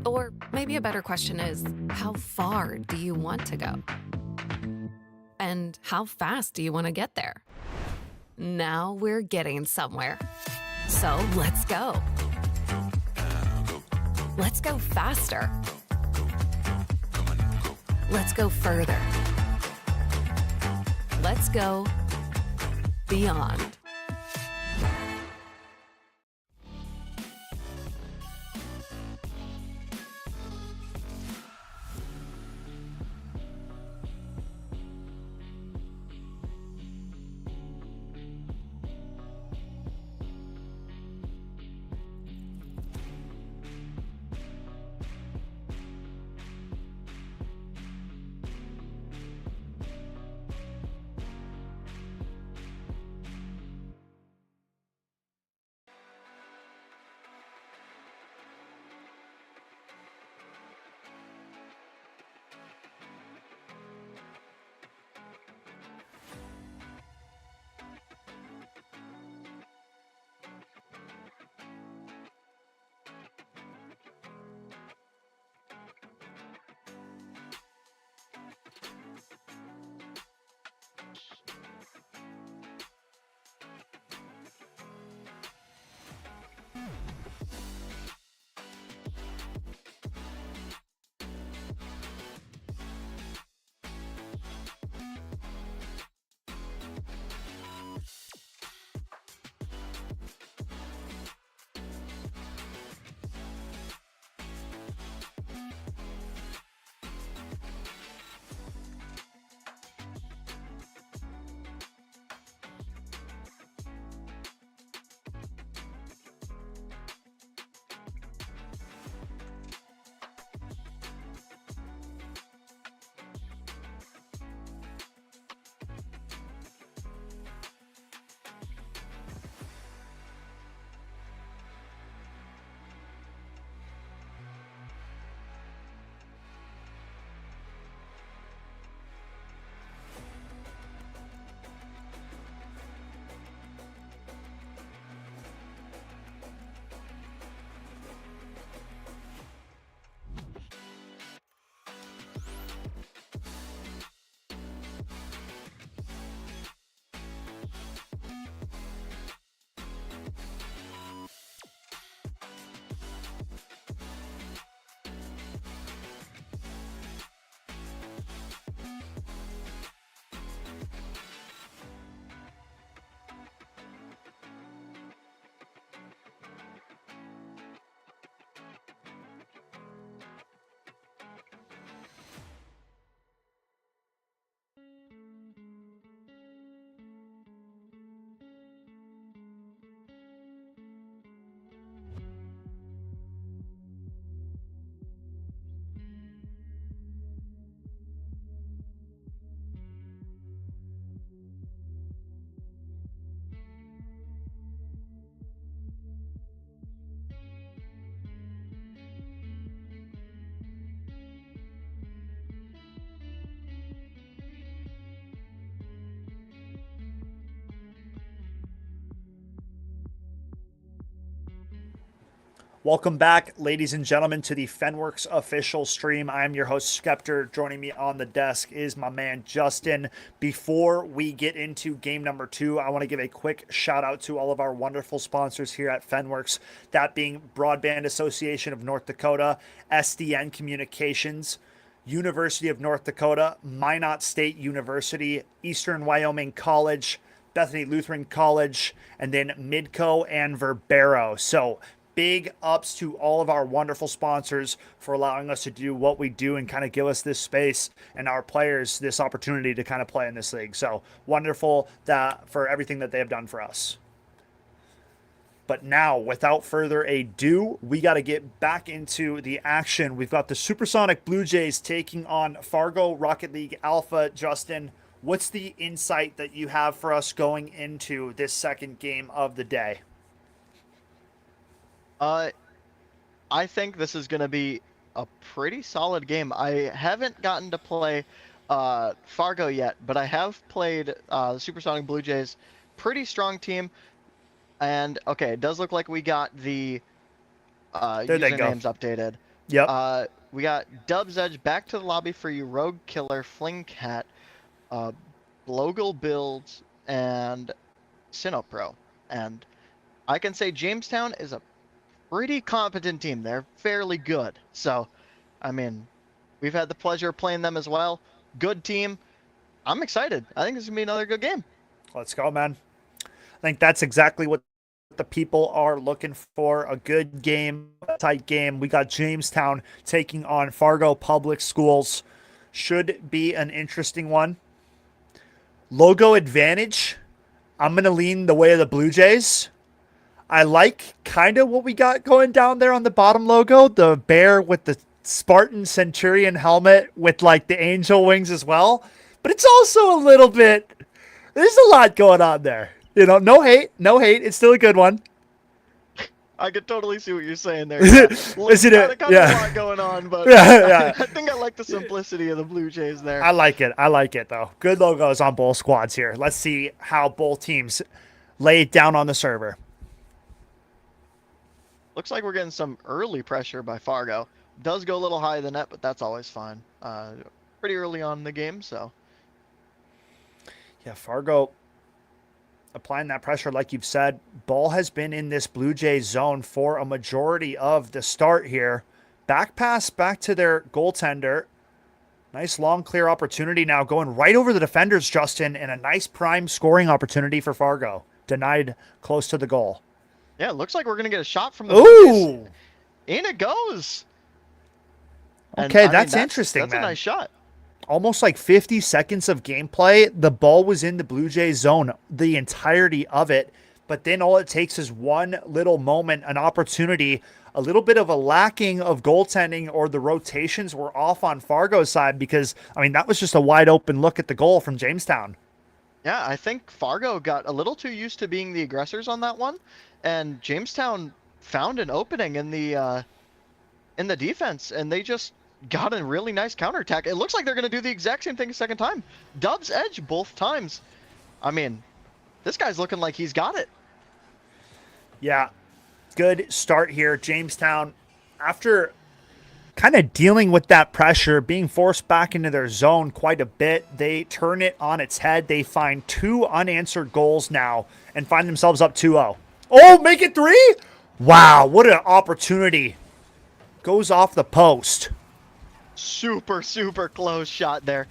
S1: Or maybe a better question is, how far do you want to go? And how fast do you want to get there? Now we're getting somewhere. So let's go.
S10: Let's go faster. Let's go further. Let's go beyond.
S8: Welcome back, ladies and gentlemen, to the Fenworks official stream. I'm your host, Skeptor. Joining me on the desk is my man, Justin. Before we get into game number 2, I want to give a quick shout out to all of our wonderful sponsors here at Fenworks, that being Broadband Association of North Dakota, SDN Communications, University of North Dakota, Minot State University, Eastern Wyoming College, Bethany Lutheran College, and then Midco and Verbero. So big ups to all of our wonderful sponsors for allowing us to do what we do and kind of give us this space and our players this opportunity to kind of play in this league. So wonderful that for everything that they have done for us. But now, without further ado, we got to get back into the action. We've got the Supersonic Blue Jays taking on Fargo Rocket League Alpha. Justin, what's the insight that you have for us going into this second game of the day?
S9: I think this is going to be a pretty solid game. I haven't gotten to play Fargo yet, but I have played the Supersonic Blue Jays. Pretty strong team. And, okay, it does look like we got the usernames updated.
S8: Yep.
S9: We got Dubs Edge, Back to the Lobby for You, Rogue Killer, Fling Cat, Blogle Builds, and Sinopro. And I can say Jamestown is a pretty competent team. They're fairly good. So, I mean, we've had the pleasure of playing them as well. Good team. I'm excited. I think this is going to be another good game.
S8: Let's go, man. I think that's exactly what the people are looking for. A good game, a tight game. We got Jamestown taking on Fargo Public Schools. Should be an interesting one. Logo advantage. I'm going to lean the way of the Blue Jays. I like kind of what we got going down there on the bottom logo. The bear with the Spartan Centurion helmet with like the angel wings as well. But it's also a little bit, there's a lot going on there. You know, no hate. It's still a good one.
S9: I could totally see what you're saying there. Yeah.
S8: Is it
S9: kind of
S8: yeah.
S9: a lot going on, but
S8: Yeah.
S9: I think I like the simplicity of the Blue Jays there.
S8: I like it though. Good logos on both squads here. Let's see how both teams lay it down on the server.
S9: Looks like we're getting some early pressure by Fargo. Does go a little high of the net, but that's always fine. Pretty early on in the game, so.
S8: Yeah, Fargo applying that pressure, like you've said. Ball has been in this Blue Jays zone for a majority of the start here. Back pass back to their goaltender. Nice long clear opportunity now going right over the defenders, Justin, and a nice prime scoring opportunity for Fargo. Denied close to the goal.
S9: Yeah, it looks like we're going to get a shot from the
S8: Ooh!
S9: In it goes.
S8: Okay,
S9: And,
S8: that's
S9: I mean,
S8: interesting,
S9: That's
S8: man.
S9: a nice shot.
S8: Almost like 50 seconds of gameplay. The ball was in the Blue Jays zone the entirety of it. But then all it takes is one little moment, an opportunity, a little bit of a lacking of goaltending, or the rotations were off on Fargo's side because, I mean, that was just a wide open look at the goal from Jamestown.
S9: Yeah, I think Fargo got a little too used to being the aggressors on that one. And Jamestown found an opening in the defense, and they just got a really nice counterattack. It looks like they're going to do the exact same thing a second time. Dubs edge both times. I mean, this guy's looking like he's got it.
S8: Yeah, good start here. Jamestown, after kind of dealing with that pressure, being forced back into their zone quite a bit, they turn it on its head. They find 2 unanswered goals now and find themselves up 2-0. Oh, make it 3? Wow, what an opportunity. Goes off the post.
S9: Super, super close shot there.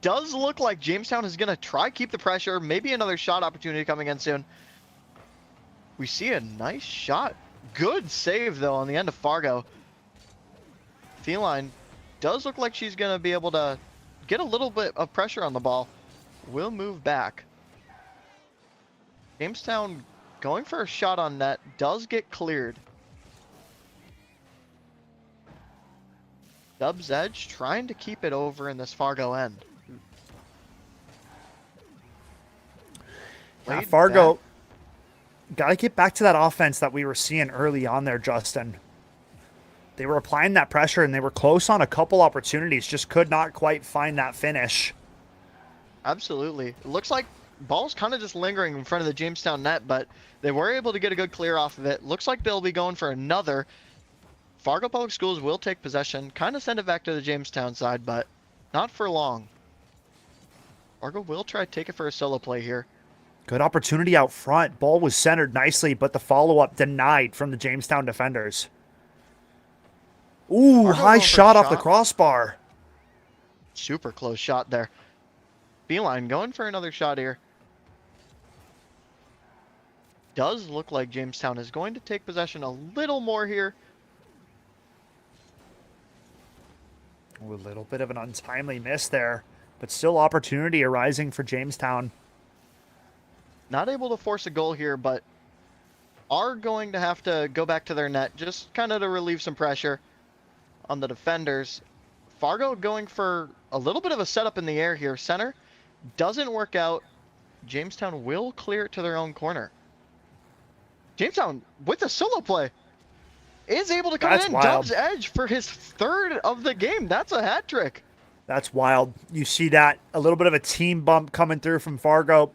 S9: Does look like Jamestown is going to try keep the pressure. Maybe another shot opportunity coming in soon. We see a nice shot. Good save, though, on the end of Fargo. Feline does look like she's going to be able to get a little bit of pressure on the ball. Will move back. Jamestown going for a shot on net. Does get cleared. Dubs edge trying to keep it over in this Fargo end.
S8: Yeah,
S9: Laid
S8: Fargo
S9: back.
S8: got to get back to that offense that we were seeing early on there, Justin. They were applying that pressure, and they were close on a couple opportunities, just could not quite find that finish.
S9: Absolutely. It looks like ball's kind of just lingering in front of the Jamestown net, but they were able to get a good clear off of it. Looks like they'll be going for another. Fargo Public Schools will take possession, kind of send it back to the Jamestown side, but not for long. Fargo will try to take it for a solo play here.
S8: Good opportunity out front. Ball was centered nicely, but the follow-up denied from the Jamestown defenders. Ooh,
S9: Fargo
S8: high
S9: going for a
S8: shot off the
S9: shot.
S8: crossbar.
S9: Super close shot there. Beeline going for another shot here. Does look like Jamestown is going to take possession a little more here.
S8: Ooh, a little bit of an untimely miss there, but still opportunity arising for Jamestown.
S9: Not able to force a goal here, but are going to have to go back to their net just kind of to relieve some pressure on the defenders. Fargo going for a little bit of a setup in the air here. Center doesn't work out. Jamestown will clear it to their own corner. Jamestown with a solo play is able to come
S8: That's
S9: in.
S8: wild.
S9: Dubs edge for his 3rd of the game. That's a hat trick.
S8: That's wild. You see that, a little bit of a team bump coming through from Fargo.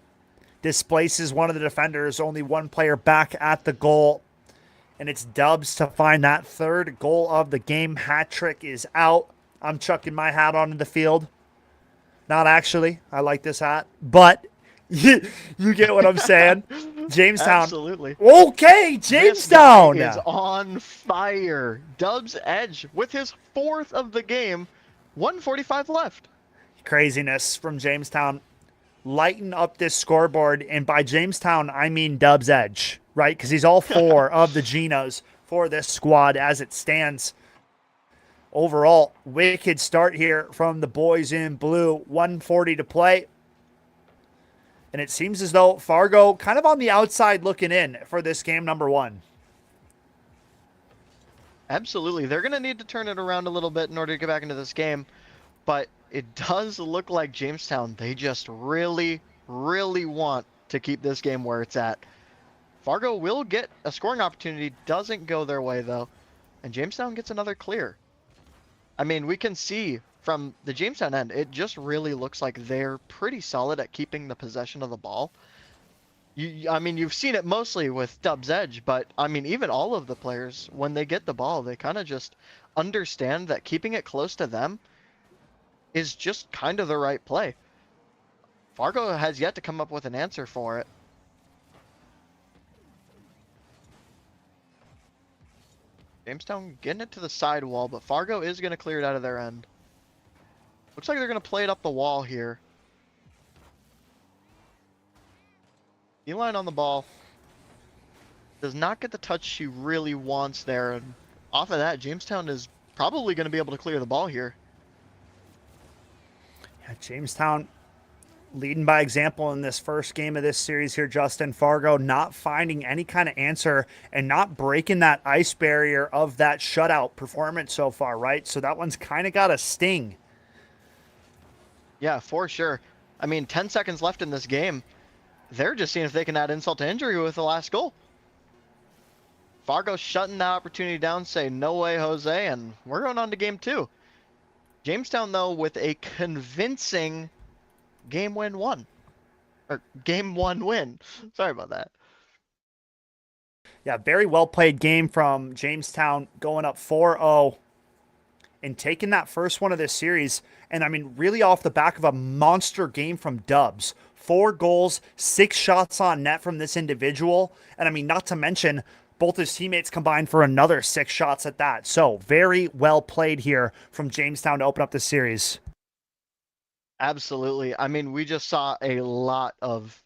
S8: Displaces one of the defenders, only one player back at the goal. And it's Dubs to find that 3rd goal of the game. Hat trick is out. I'm chucking my hat onto the field. Not actually. I like this hat. But you get what I'm saying. Jamestown.
S9: Absolutely.
S8: Okay,
S9: This guy
S8: Jamestown.
S9: is on fire. Dubs Edge with his 4th of the game. 145 left.
S8: Craziness from Jamestown. Lighten up this scoreboard. And by Jamestown, I mean Dubs Edge, right? Because he's all 4 of the Genos for this squad as it stands. Overall, wicked start here from the boys in blue. 140 to play. And it seems as though Fargo kind of on the outside looking in for this game number 1.
S9: Absolutely. They're going to need to turn it around a little bit in order to get back into this game. But it does look like Jamestown, they just really, really want to keep this game where it's at. Fargo will get a scoring opportunity. Doesn't go their way, though. And Jamestown gets another clear. I mean, we can see from the Jamestown end, it just really looks like they're pretty solid at keeping the possession of the ball. I mean, you've seen it mostly with Dubs Edge, but I mean, even all of the players, when they get the ball, they kind of just understand that keeping it close to them is just kind of the right play. Fargo has yet to come up with an answer for it. Jamestown getting it to the side wall, but Fargo is going to clear it out of their end. Looks like they're going to play it up the wall here. Eline on the ball. Does not get the touch she really wants there. And off of that, Jamestown is probably going to be able to clear the ball here.
S8: Yeah, Jamestown leading by example in this first game of this series here, Justin. Fargo not finding any kind of answer and not breaking that ice barrier of that shutout performance so far, right? So that one's kind of got a sting.
S9: Yeah, for sure. I mean, 10 seconds left in this game. They're just seeing if they can add insult to injury with the last goal. Fargo shutting that opportunity down, say, no way, Jose, and we're going on to game 2. Jamestown, though, with a convincing game win win. Sorry about that.
S8: Yeah, very well played game from Jamestown, going up 4-0 and taking that first one of this series. And I mean, really off the back of a monster game from Dubs. 4 goals, 6 shots on net from this individual. And I mean, not to mention, both his teammates combined for another 6 shots at that. So very well played here from Jamestown to open up this series.
S9: Absolutely. I mean, we just saw a lot of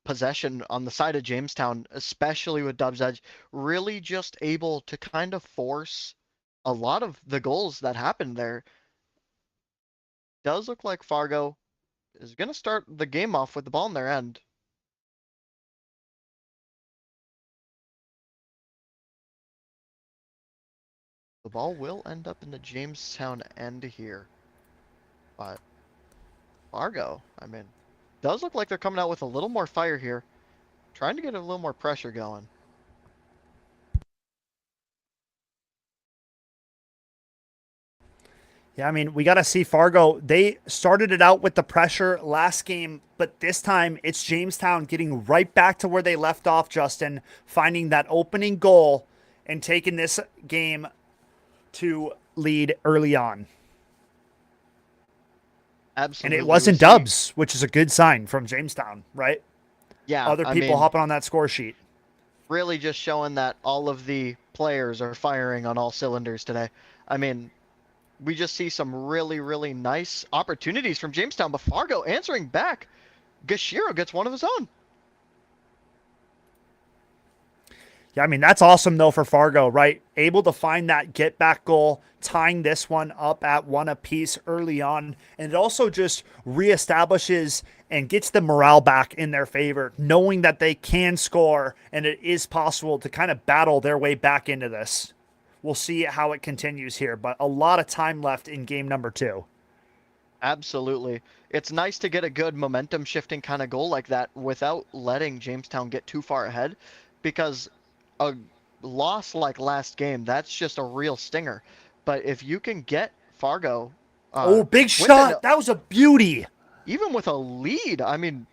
S9: possession on the side of Jamestown, especially with Dubs Edge, really just able to kind of force a lot of the goals that happened there. Does look like Fargo is going to start the game off with the ball in their end. The ball will end up in the Jamestown end here. But Fargo, I mean, does look like they're coming out with a little more fire here. Trying to get a little more pressure going.
S8: Yeah, I mean, we got to see Fargo. They started it out with the pressure last game, but this time it's Jamestown getting right back to where they left off, Justin, finding that opening goal and taking this game to lead early on.
S9: Absolutely.
S8: And it wasn't Dubs, which is a good sign from Jamestown, right?
S9: Yeah.
S8: Other people hopping on that score sheet.
S9: Really just showing that all of the players are firing on all cylinders today. I mean, we just see some really, really nice opportunities from Jamestown, but Fargo answering back. Gashiro gets one of his own.
S8: Yeah, I mean, that's awesome, though, for Fargo, right? Able to find that get-back goal, tying this one up at 1 apiece early on. And it also just reestablishes and gets the morale back in their favor, knowing that they can score and it is possible to kind of battle their way back into this. We'll see how it continues here, but a lot of time left in game number 2.
S9: Absolutely. It's nice to get a good momentum shifting kind of goal like that without letting Jamestown get too far ahead, because a loss like last game, that's just a real stinger. But if you can get Fargo...
S8: big shot! That was a beauty!
S9: Even with a lead, I mean,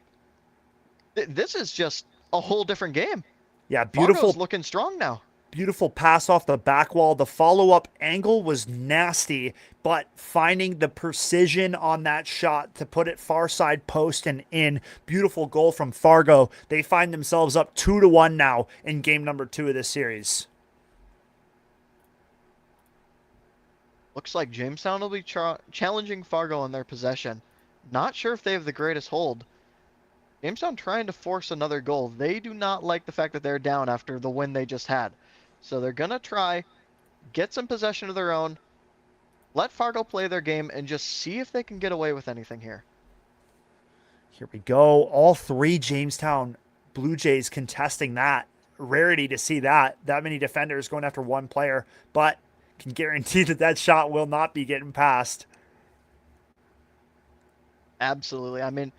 S9: this is just a whole different game.
S8: Yeah, beautiful.
S9: Fargo's looking strong now.
S8: Beautiful pass off the back wall. The follow-up angle was nasty, but finding the precision on that shot to put it far side post and in. Beautiful goal from Fargo. They find themselves up 2-1 now in game number 2 of this series.
S9: Looks like Jamestown will be challenging Fargo on their possession. Not sure if they have the greatest hold. Jamestown trying to force another goal. They do not like the fact that they're down after the win they just had. So they're going to try, get some possession of their own, let Fargo play their game, and just see if they can get away with anything here.
S8: Here we go. All 3 Jamestown Blue Jays contesting that. Rarity to see that many defenders going after one player, but can guarantee that that shot will not be getting past.
S9: Absolutely. I mean,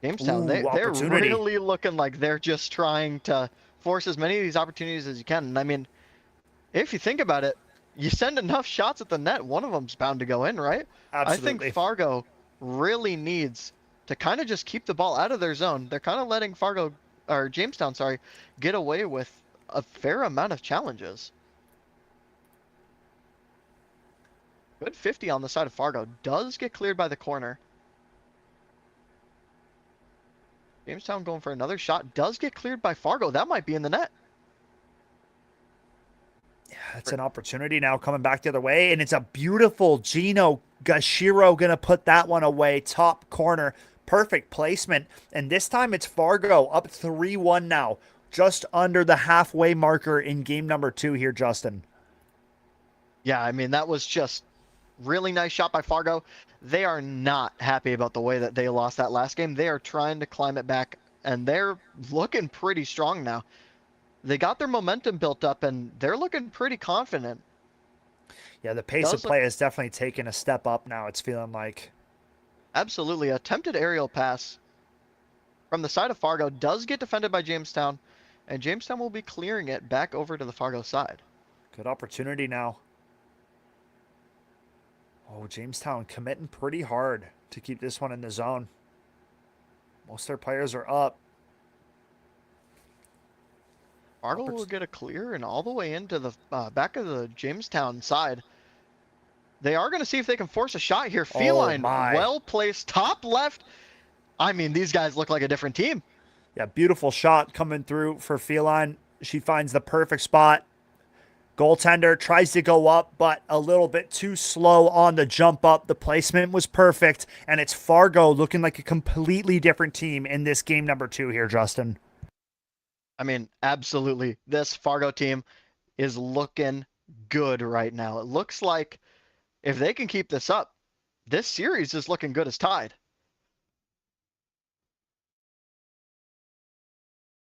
S9: Jamestown,
S8: Ooh,
S9: they're
S8: opportunity.
S9: really looking like they're just trying to force as many of these opportunities as you can. And I mean, if you think about it, you send enough shots at the net, one of them's bound to go in, right?
S8: Absolutely.
S9: I think Fargo really needs to kind of just keep the ball out of their zone. They're kind of letting Jamestown, get away with a fair amount of challenges. Good 50 on the side of Fargo. Does get cleared by the corner. Jamestown going for another shot. Does get cleared by Fargo. That might be in the net.
S8: Yeah, it's an opportunity now coming back the other way, and it's a beautiful Gino Gashiro going to put that one away. Top corner. Perfect placement. And this time it's Fargo up 3-1 now. Just under the halfway marker in game number 2 here, Justin.
S9: Yeah, I mean, that was just really nice shot by Fargo. They are not happy about the way that they lost that last game. They are trying to climb it back, and they're looking pretty strong now. They got their momentum built up, and they're looking pretty confident.
S8: Yeah, the pace of play has definitely taken a step up now, it's feeling like.
S9: Absolutely. Attempted aerial pass from the side of Fargo does get defended by Jamestown, and Jamestown will be clearing it back over to the Fargo side.
S8: Good opportunity now. Oh, Jamestown committing pretty hard to keep this one in the zone. Most of their players are up.
S9: Fargo will get a clear and all the way into the back of the Jamestown side. They are going to see if they can force a shot here. Feline, well placed, top left. I mean, these guys look like a different team.
S8: Yeah, beautiful shot coming through for Feline. She finds the perfect spot. Goaltender tries to go up, but a little bit too slow on the jump up. The placement was perfect, and it's Fargo looking like a completely different team in this game number 2 here, Justin.
S9: I mean, absolutely. This Fargo team is looking good right now. It looks like if they can keep this up, this series is looking good as tied.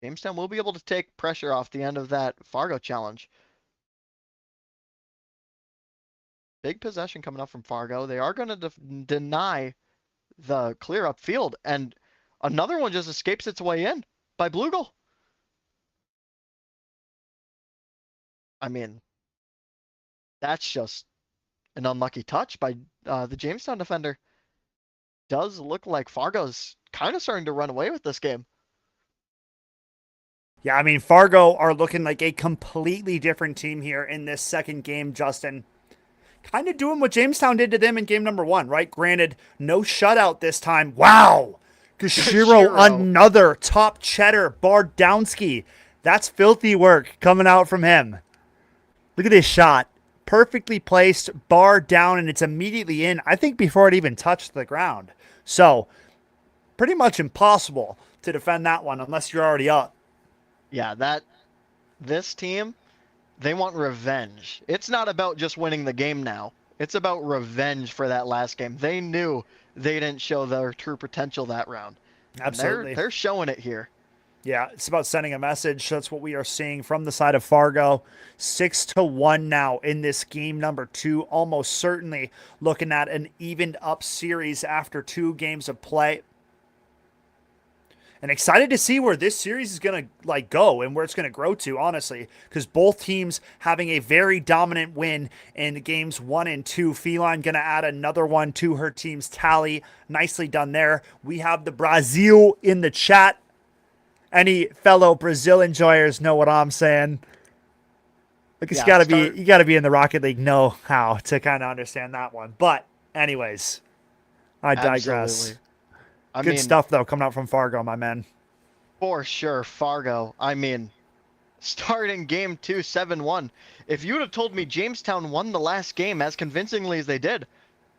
S9: Jamestown will be able to take pressure off the end of that Fargo challenge. Big possession coming up from Fargo. They are going to deny the clear up field, and another one just escapes its way in by Blugel. I mean, that's just an unlucky touch by the Jamestown defender. Does look like Fargo's kind of starting to run away with this game.
S8: Yeah, I mean, Fargo are looking like a completely different team here in this second game, Justin. Kind of doing what Jamestown did to them in game number 1, right? Granted, no shutout this time. Wow! Gashiro, another top cheddar, Bardowski. That's filthy work coming out from him. Look at this shot. Perfectly placed, bar down, and it's immediately in, I think before it even touched the ground. So, pretty much impossible to defend that one unless you're already up.
S9: Yeah, this team, they want revenge. It's not about just winning the game now. It's about revenge for that last game. They knew they didn't show their true potential that round.
S8: Absolutely.
S9: They're showing it here.
S8: Yeah, it's about sending a message. That's what we are seeing from the side of Fargo. 6-1 now in this game number 2. Almost certainly looking at an evened up series after 2 games of play. And excited to see where this series is going to go and where it's going to grow to, honestly, because both teams having a very dominant win in games 1 and 2. Feline going to add another one to her team's tally. Nicely done there. We have the Brazil in the chat. Any fellow Brazil enjoyers know what I'm saying. Because
S9: Yeah,
S8: you gotta be in the Rocket League know how to kind of understand that one. But anyways, I digress.
S9: Absolutely. I
S8: Good
S9: mean,
S8: stuff though coming out from Fargo, my man.
S9: for sure, Fargo. I mean, starting game 2, 7-1. If you would have told me Jamestown won the last game as convincingly as they did,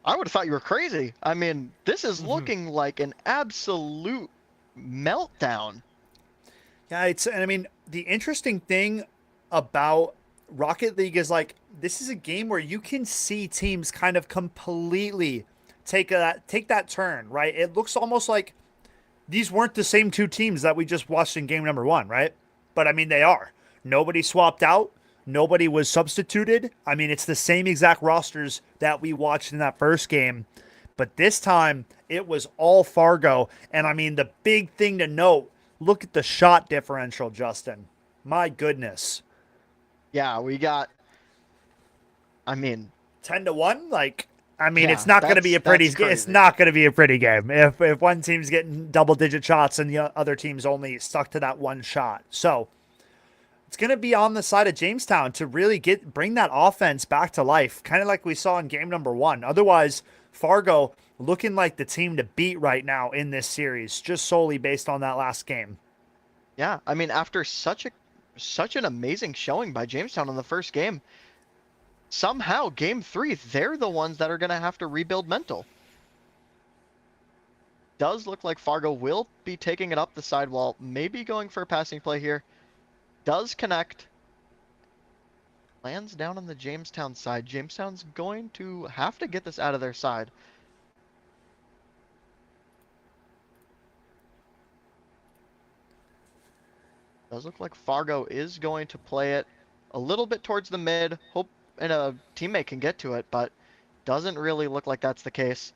S9: I would have thought you were crazy. I mean, this is looking like an absolute meltdown.
S8: Yeah, and I mean, the interesting thing about Rocket League is like this is a game where you can see teams kind of completely take that turn, right? It looks almost like these weren't the same two teams that we just watched in game number 1, right? But I mean, they are. Nobody swapped out. Nobody was substituted. I mean, it's the same exact rosters that we watched in that first game. But this time, it was all Fargo. And I mean, the big thing to note, look at the shot differential, Justin. My goodness.
S9: Yeah, we got, I mean,
S8: 10-1? Like, I mean,
S9: Yeah,
S8: it's not going to be a pretty
S9: that's
S8: game. It's
S9: crazy.
S8: not going to be a pretty game if one team's getting double-digit shots and the other team's only stuck to that one shot. So it's going to be on the side of Jamestown to really bring that offense back to life, kind of like we saw in game number 1. Otherwise, Fargo looking like the team to beat right now in this series, just solely based on that last game.
S9: Yeah, I mean, after such an amazing showing by Jamestown in the first game, somehow game 3, they're the ones that are going to have to rebuild mental. Does look like Fargo will be taking it up the sidewall, maybe going for a passing play here. Does connect. Lands down on the Jamestown side. Jamestown's going to have to get this out of their side. Does look like Fargo is going to play it a little bit towards the mid. Hope and a teammate can get to it, but doesn't really look like that's the case.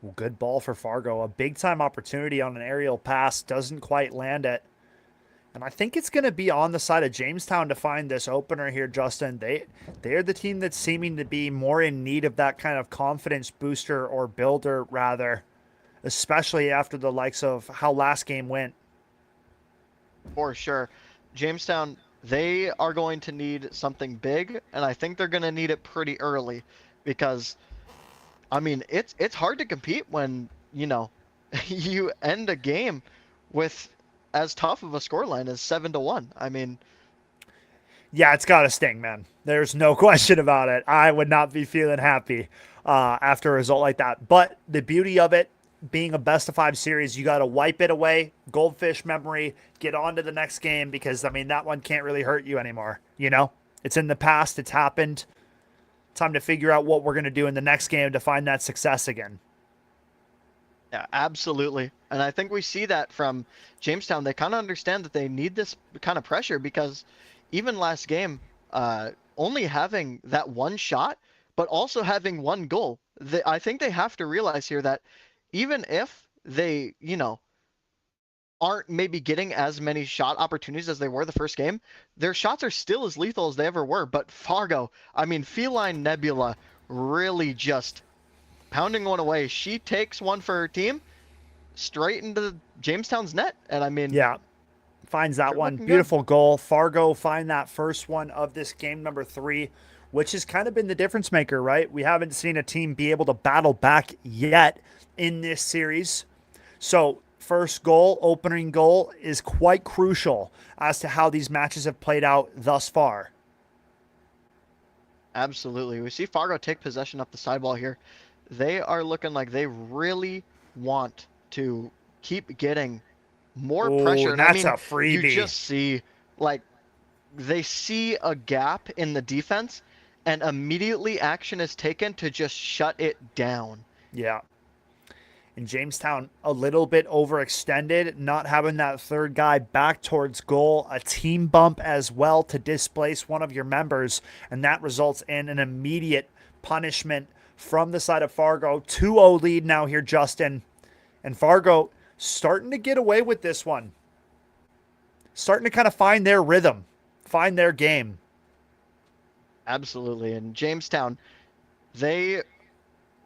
S8: Well, good ball for Fargo. A big-time opportunity on an aerial pass. Doesn't quite land it. And I think it's going to be on the side of Jamestown to find this opener here, Justin. They're the team that's seeming to be more in need of that kind of confidence booster or builder, rather, especially after the likes of how last game went.
S9: For sure. Jamestown, they are going to need something big, and I think they're going to need it pretty early because, I mean, it's hard to compete when, you know, you end a game with as tough of a scoreline as 7-1. I mean,
S8: Yeah, it's got to sting, man. There's no question about it. I would not be feeling happy after a result like that. But the beauty of it, being a best-of-5 series, you got to wipe it away, goldfish memory, get on to the next game because, I mean, that one can't really hurt you anymore. You know? It's in the past. It's happened. Time to figure out what we're going to do in the next game to find that success again.
S9: yeah, absolutely. And I think we see that from Jamestown. They kind of understand that they need this kind of pressure because even last game, only having that one shot, but also having one goal, I think they have to realize here that even if they, you know, aren't maybe getting as many shot opportunities as they were the first game, their shots are still as lethal as they ever were. But Fargo, I mean, Feline Nebula really just pounding one away. She takes one for her team straight into Jamestown's net. And I mean,
S8: Yeah. Finds that
S9: they're
S8: one.
S9: looking
S8: Beautiful goal. Fargo find that first one of this game number 3, which has kind of been the difference maker, right? We haven't seen a team be able to battle back yet in this series. So first goal, opening goal, is quite crucial as to how these matches have played out thus far.
S9: absolutely. We see Fargo take possession up the sidewall here. They are looking like they really want to keep getting more
S8: Oh,
S9: pressure. And I
S8: that's
S9: mean,
S8: a freebie.
S9: you just see, like, they see a gap in the defense, and immediately action is taken to just shut it down.
S8: Yeah. And Jamestown a little bit overextended, not having that third guy back towards goal, a team bump as well to displace one of your members, and that results in an immediate punishment from the side of Fargo. 2-0 lead now here, Justin. And Fargo starting to get away with this one. Starting to kind of find their rhythm, find their game.
S9: Absolutely. And Jamestown, they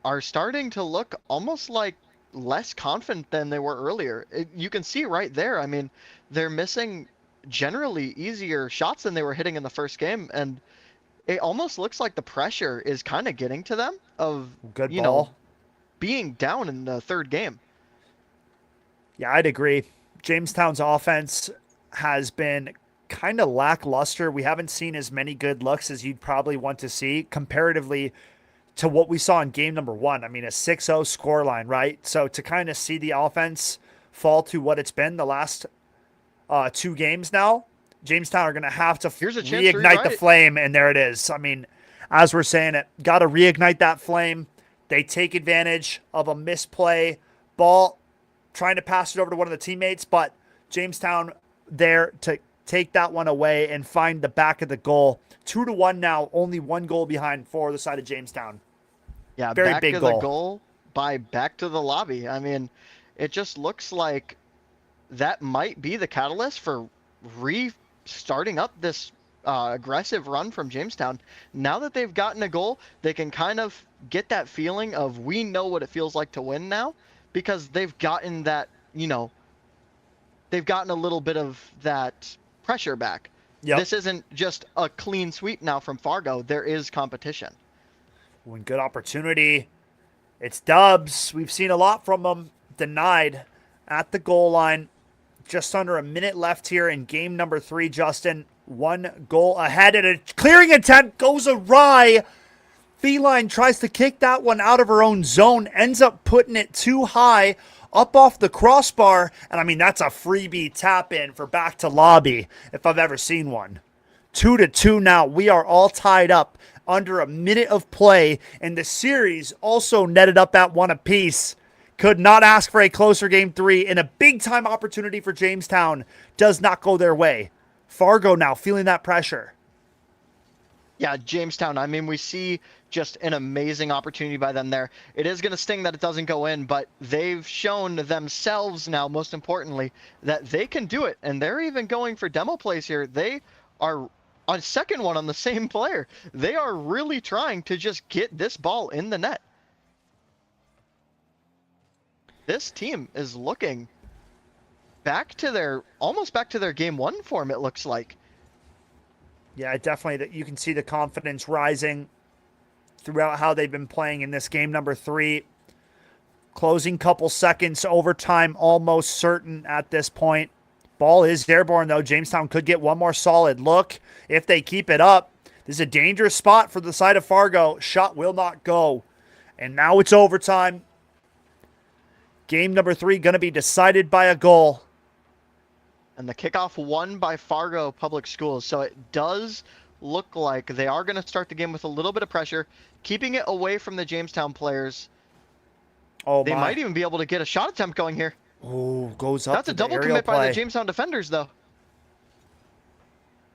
S9: are starting to look almost like less confident than they were earlier. You can see right there. I mean, they're missing generally easier shots than they were hitting in the first game. And it almost looks like the pressure is kind of getting to them of,
S8: Good
S9: you
S8: ball.
S9: know, being down in the third game.
S8: Yeah, I'd agree. Jamestown's offense has been kind of lackluster. We haven't seen as many good looks as you'd probably want to see comparatively to what we saw in game number 1. I mean, a 6-0 scoreline, right? So to kind of see the offense fall to what it's been the last 2 games now, Jamestown are going to have to
S9: Here's a chance to
S8: reignite the
S9: rewrite it.
S8: flame, and there it is. I mean, as we're saying it, got to reignite that flame. They take advantage of a misplay, ball trying to pass it over to one of the teammates, but Jamestown there to take that one away and find the back of the goal. 2-1 now, only 1 goal behind for the side of Jamestown.
S9: Yeah,
S8: Very
S9: back
S8: big
S9: to
S8: goal.
S9: the goal by back to the lobby. I mean, it just looks like that might be the catalyst for restarting up this aggressive run from Jamestown. Now that they've gotten a goal, they can kind of get that feeling of we know what it feels like to win now, because they've gotten that, they've gotten a little bit of that pressure back.
S8: Yep.
S9: This isn't just a clean sweep now from Fargo. There is competition.
S8: When good opportunity. It's Dubs. We've seen a lot from them. Denied at the goal line. Just under a minute left here in game number 3, Justin. 1 goal ahead, and a clearing attempt goes awry. Feline tries to kick that one out of her own zone, ends up putting it too high up off the crossbar. And I mean, that's a freebie tap in for back to lobby if I've ever seen one. 2-2 now. We are all tied up under a minute of play, and the series also netted up at 1 apiece. Could not ask for a closer game 3, and a big time opportunity for Jamestown does not go their way. Fargo now feeling that pressure.
S9: Yeah, Jamestown, I mean, we see just an amazing opportunity by them there. It is going to sting that it doesn't go in, but they've shown themselves now, most importantly, that they can do it. And they're even going for demo plays here. They are on second one on the same player. They are really trying to just get this ball in the net. This team is looking almost back to their game 1 form, it looks like.
S8: Yeah, definitely that you can see the confidence rising throughout how they've been playing in this game number 3. Closing couple seconds, overtime almost certain at this point. Ball is airborne though. Jamestown could get one more solid look if they keep it up. This is a dangerous spot for the side of Fargo. Shot will not go. And now it's overtime. Game number 3 going to be decided by a goal.
S9: And the kickoff won by Fargo Public Schools. So it does look like they are going to start the game with a little bit of pressure, keeping it away from the Jamestown players.
S8: Oh,
S9: they might even be able to get a shot attempt going here.
S8: Oh, goes up.
S9: That's a double commit by the Jamestown defenders, though.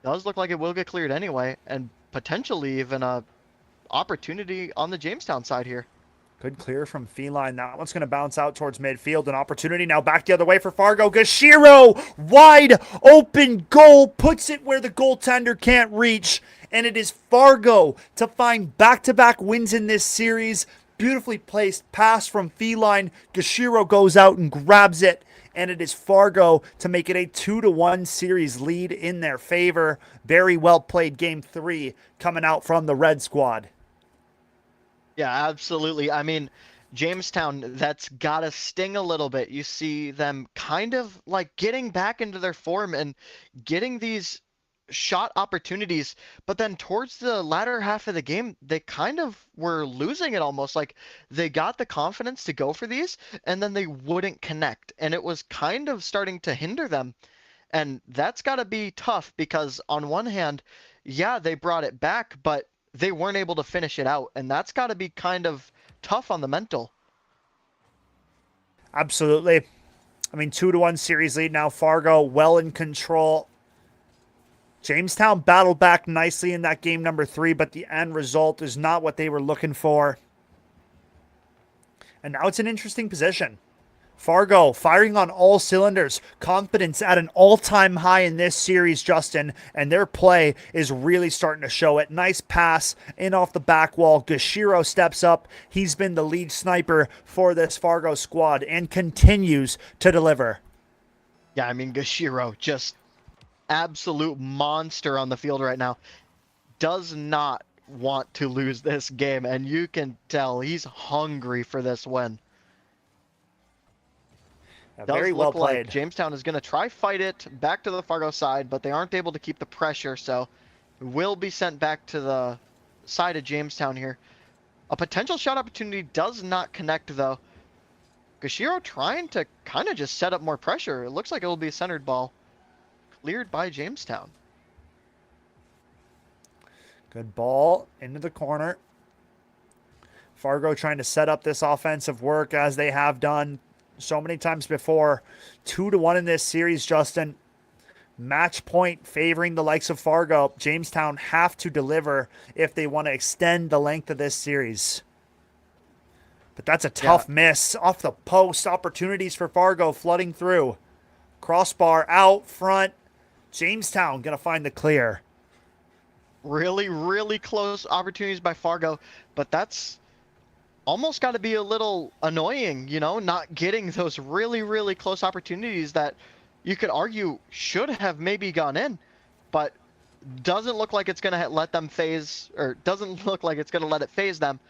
S9: Does look like it will get cleared anyway, and potentially even a opportunity on the Jamestown side here.
S8: Good clear from Feline. That one's going to bounce out towards midfield. An opportunity now back the other way for Fargo. Gashiro, wide open goal, puts it where the goaltender can't reach. And it is Fargo to find back-to-back wins in this series. Beautifully placed pass from Feline. Gashiro goes out and grabs it. And it is Fargo to make it a 2-1 series lead in their favor. Very well played game 3 coming out from the Red Squad.
S9: Yeah, absolutely. I mean, Jamestown, that's got to sting a little bit. You see them kind of like getting back into their form and getting these shot opportunities, but then towards the latter half of the game, they kind of were losing it almost. Like they got the confidence to go for these, and then they wouldn't connect, and it was kind of starting to hinder them. And that's got to be tough because on one hand, yeah, they brought it back, but they weren't able to finish it out, and that's got to be kind of tough on the mental.
S8: Absolutely. I mean, 2-1 series lead now. Fargo well in control. Jamestown battled back nicely in that game number 3, but the end result is not what they were looking for. And now it's an interesting position. Fargo firing on all cylinders. Confidence at an all-time high in this series, Justin. And their play is really starting to show it. Nice pass in off the back wall. Gashiro steps up. He's been the lead sniper for this Fargo squad and continues to deliver.
S9: Yeah, I mean, Gashiro, just absolute monster on the field right now. does not want to lose this game, and you can tell he's hungry for this win.
S8: Very
S9: Does
S8: well
S9: look like
S8: played.
S9: Jamestown is going to try fight it back to the Fargo side, but they aren't able to keep the pressure, so will be sent back to the side of Jamestown here. A potential shot opportunity does not connect, though. Gashiro trying to kind of just set up more pressure. It looks like it will be a centered ball cleared by Jamestown.
S8: Good ball into the corner. Fargo trying to set up this offensive work as they have done so many times before. 2-1 in this series, Justin. Match point favoring the likes of Fargo. Jamestown have to deliver if they want to extend the length of this series. But that's a tough miss. Off the post, opportunities for Fargo flooding through. Crossbar out front. Jamestown going to find the clear.
S9: Really, really close opportunities by Fargo, but that's almost got to be a little annoying, you know, not getting those really, really close opportunities that you could argue should have maybe gone in, but doesn't look like it's going to let them phase, or doesn't look like it's going to let it phase them,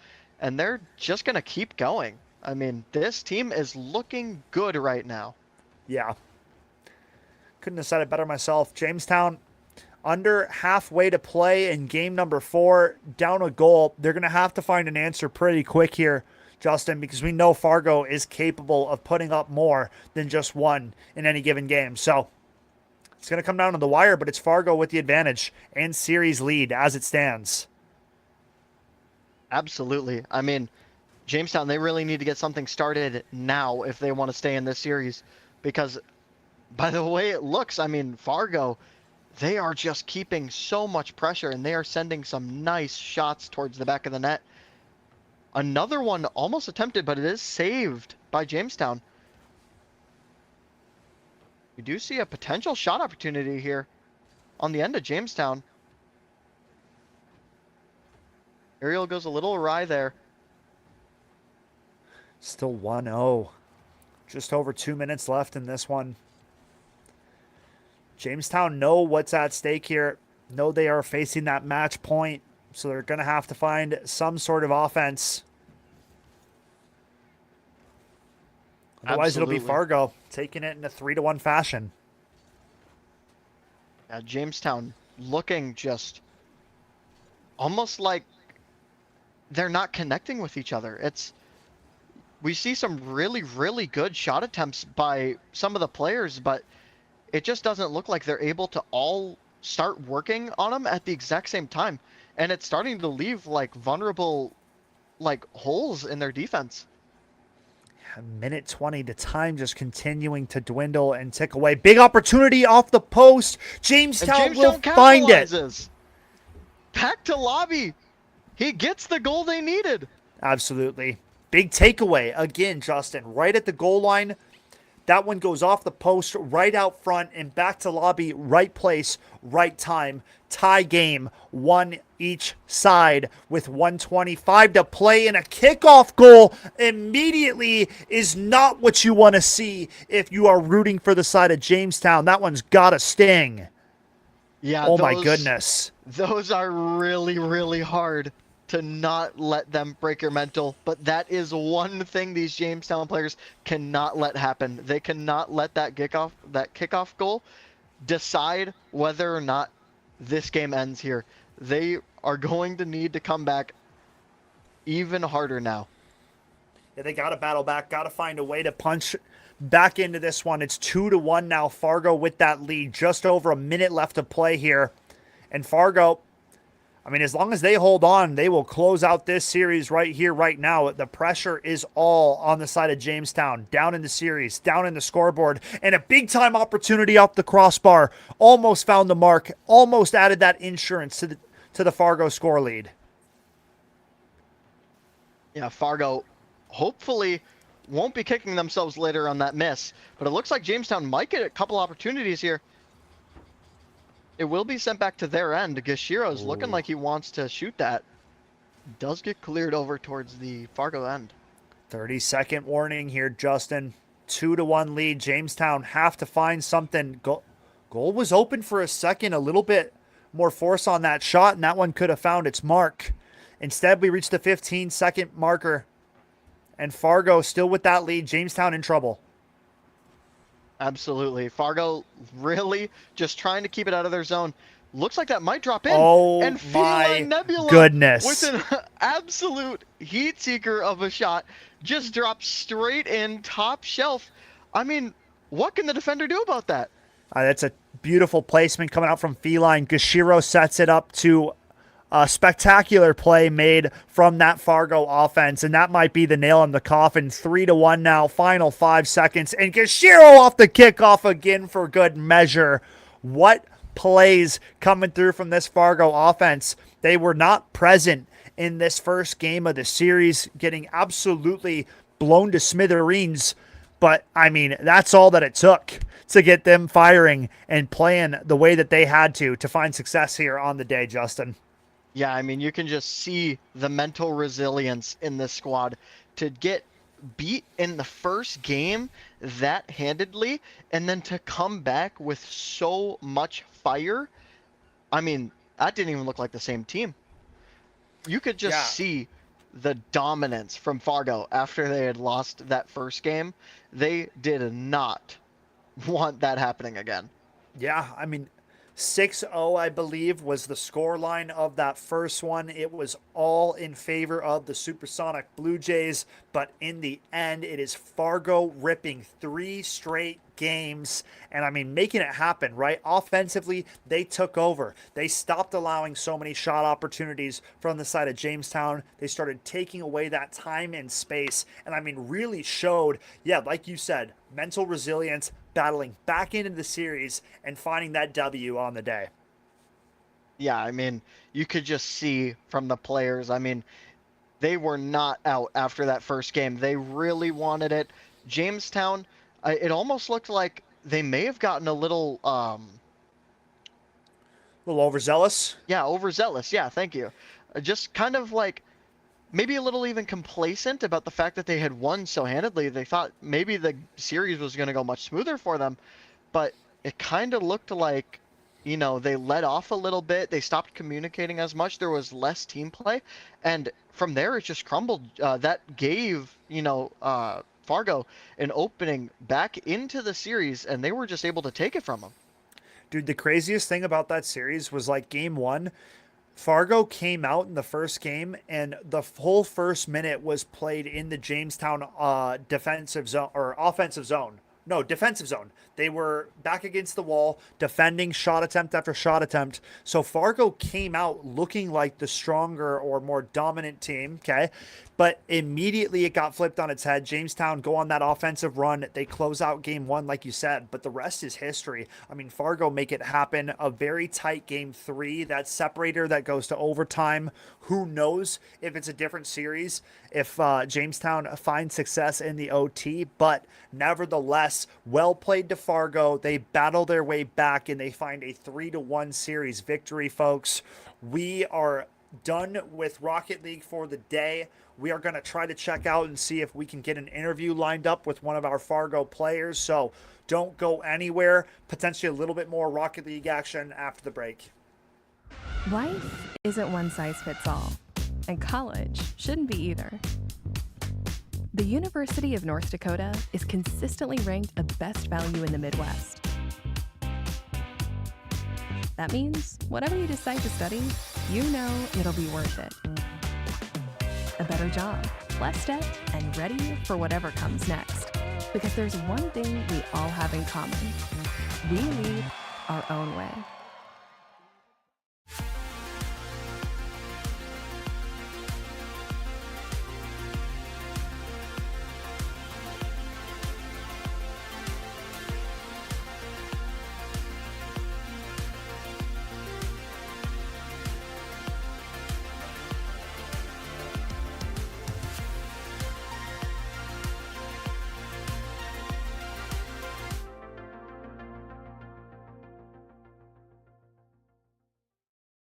S9: and they're just going to keep going. I mean, this team is looking good right now.
S8: Yeah. Couldn't have said it better myself. Jamestown under halfway to play in game number 4, down a goal. They're going to have to find an answer pretty quick here, Justin, because we know Fargo is capable of putting up more than just one in any given game. So it's going to come down to the wire, but it's Fargo with the advantage and series lead as it stands.
S9: Absolutely. I mean, Jamestown, they really need to get something started now if they want to stay in this series, because by the way it looks, I mean, Fargo, they are just keeping so much pressure, and they are sending some nice shots towards the back of the net. Another one almost attempted, but it is saved by Jamestown. We do see a potential shot opportunity here on the end of Jamestown. Ariel goes a little awry there.
S8: Still 1-0. Just over 2 minutes left in this one. Jamestown know what's at stake here. Know they are facing that match point, so they're going to have to find some sort of offense. Otherwise, It'll be Fargo taking it in a 3-1 fashion.
S9: Yeah, Jamestown looking just almost like they're not connecting with each other. We see some really, really good shot attempts by some of the players, but it just doesn't look like they're able to all start working on them at the exact same time. And it's starting to leave like vulnerable like holes in their defense.
S8: A minute 20, the time just continuing to dwindle and tick away. Big opportunity off the post. Jamestown will find it.
S9: Back to lobby. He gets the goal they needed.
S8: Absolutely. Big takeaway again, Justin, right at the goal line. That one goes off the post, right out front, and back to lobby, right place, right time. Tie game, one each side with 1:25 to play, and a kickoff goal immediately is not what you want to see if you are rooting for the side of Jamestown. That one's got to sting.
S9: Yeah.
S8: Oh, my goodness.
S9: Those are really, really hard to not let them break your mental, but that is one thing these Jamestown players cannot let happen. They cannot let that kickoff goal decide whether or not this game ends here. They are going to need to come back even harder now.
S8: Yeah, they got to battle back, got to find a way to punch back into this one. It's 2-1 now. Fargo with that lead. Just over a minute left to play here. And Fargo, I mean, as long as they hold on, they will close out this series right here, right now. The pressure is all on the side of Jamestown. Down in the series, down in the scoreboard, and a big-time opportunity off the crossbar. Almost found the mark, almost added that insurance to the Fargo score lead.
S9: Yeah, Fargo hopefully won't be kicking themselves later on that miss, but it looks like Jamestown might get a couple opportunities here. It will be sent back to their end. Gashiro's looking like he wants to shoot that. Does get cleared over towards the Fargo end.
S8: 30-second warning here, Justin. 2-1 lead. Jamestown have to find something. Goal was open for a second, a little bit more force on that shot, and that one could have found its mark. Instead, we reached the 15-second marker, and Fargo still with that lead. Jamestown in trouble.
S9: Absolutely. Fargo really just trying to keep it out of their zone. Looks like that might drop in.
S8: Oh
S9: and
S8: my
S9: Feline Nebula
S8: goodness.
S9: with an absolute heat seeker of a shot just dropped straight in top shelf. I mean, what can the defender do about that?
S8: That's a beautiful placement coming out from Feline. Gashiro sets it up to a spectacular play made from that Fargo offense, and that might be the nail in the coffin. 3-1 now, final 5 seconds, and Gashiro off the kickoff again for good measure. What plays coming through from this Fargo offense. They were not present in this first game of the series, getting absolutely blown to smithereens. But, I mean, that's all that it took to get them firing and playing the way that they had to find success here on the day, Justin.
S9: Yeah, I mean, you can just see the mental resilience in this squad to get beat in the first game that handedly and then to come back with so much fire. I mean, that didn't even look like the same team. You could just see the dominance from Fargo after they had lost that first game. They did not want that happening again.
S8: Yeah, I mean, 6-0, I believe, was the scoreline of that first one. It was all in favor of the Supersonic Blue Jays, but in the end, it is Fargo ripping 3 straight games and, I mean, making it happen, right? Offensively, they took over. They stopped allowing so many shot opportunities from the side of Jamestown. They started taking away that time and space, and, I mean, really showed, yeah, like you said, mental resilience, battling back into the series and finding that W on the day.
S9: Yeah, I mean, you could just see from the players. I mean, they were not out after that first game. They really wanted it. Jamestown, it almost looked like they may have gotten a little
S8: overzealous.
S9: Yeah, overzealous. Yeah, thank you. Just kind of like maybe a little even complacent about the fact that they had won so handedly. They thought maybe the series was going to go much smoother for them, but it kind of looked like, you know, they let off a little bit. They stopped communicating as much. There was less team play, and from there it just crumbled. That gave, you know, Fargo an opening back into the series, and they were just able to take it from them.
S8: Dude, the craziest thing about that series was, like, game one, Fargo came out in the first game, and the whole first minute was played in the Jamestown defensive zone or offensive zone. No, defensive zone. They were back against the wall, defending shot attempt after shot attempt. So Fargo came out looking like the stronger or more dominant team, okay? But immediately it got flipped on its head. Jamestown go on that offensive run. They close out game one, like you said, but the rest is history. I mean, Fargo make it happen. A very tight game 3. That separator that goes to overtime. Who knows if it's a different series, if Jamestown finds success in the OT, but nevertheless, well played to Fargo. They battle their way back and they find a 3-1 series victory, folks. We are done with Rocket League for the day. We are going to try to check out and see if we can get an interview lined up with one of our Fargo players. So don't go anywhere. Potentially a little bit more Rocket League action after the break.
S1: Life isn't one size fits all, and college shouldn't be either. The University of North Dakota is consistently ranked a best value in the Midwest. That means whatever you decide to study, you know it'll be worth it. A better job, less debt, and ready for whatever comes next. Because there's one thing we all have in common. We lead our own way.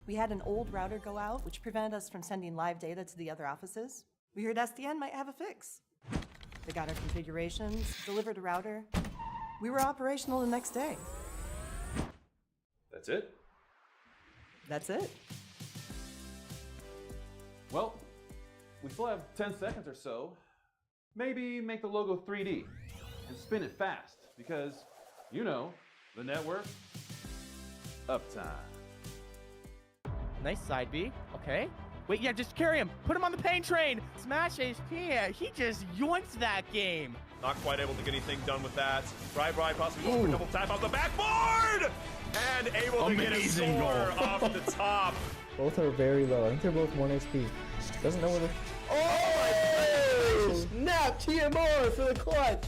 S2: We had an old router go out, which prevented us from sending live data to the other offices. We heard SDN might have a fix. They got our configurations, delivered a router. We were operational the next day.
S3: That's it?
S2: That's it.
S3: Well, we still have 10 seconds or so. Maybe make the logo 3D and spin it fast because, you know, the network, uptime.
S4: Nice side B. Okay. Wait, yeah, just carry him. Put him on the pain train. Smash HP. He just yoinked that game.
S5: Not quite able to get anything done with that. Bri possibly going for a double tap off the backboard! And able to get a score off the top.
S6: Both are very low. I think they're both 1 HP. Doesn't know where the. Oh my! Snap! TMR for the clutch!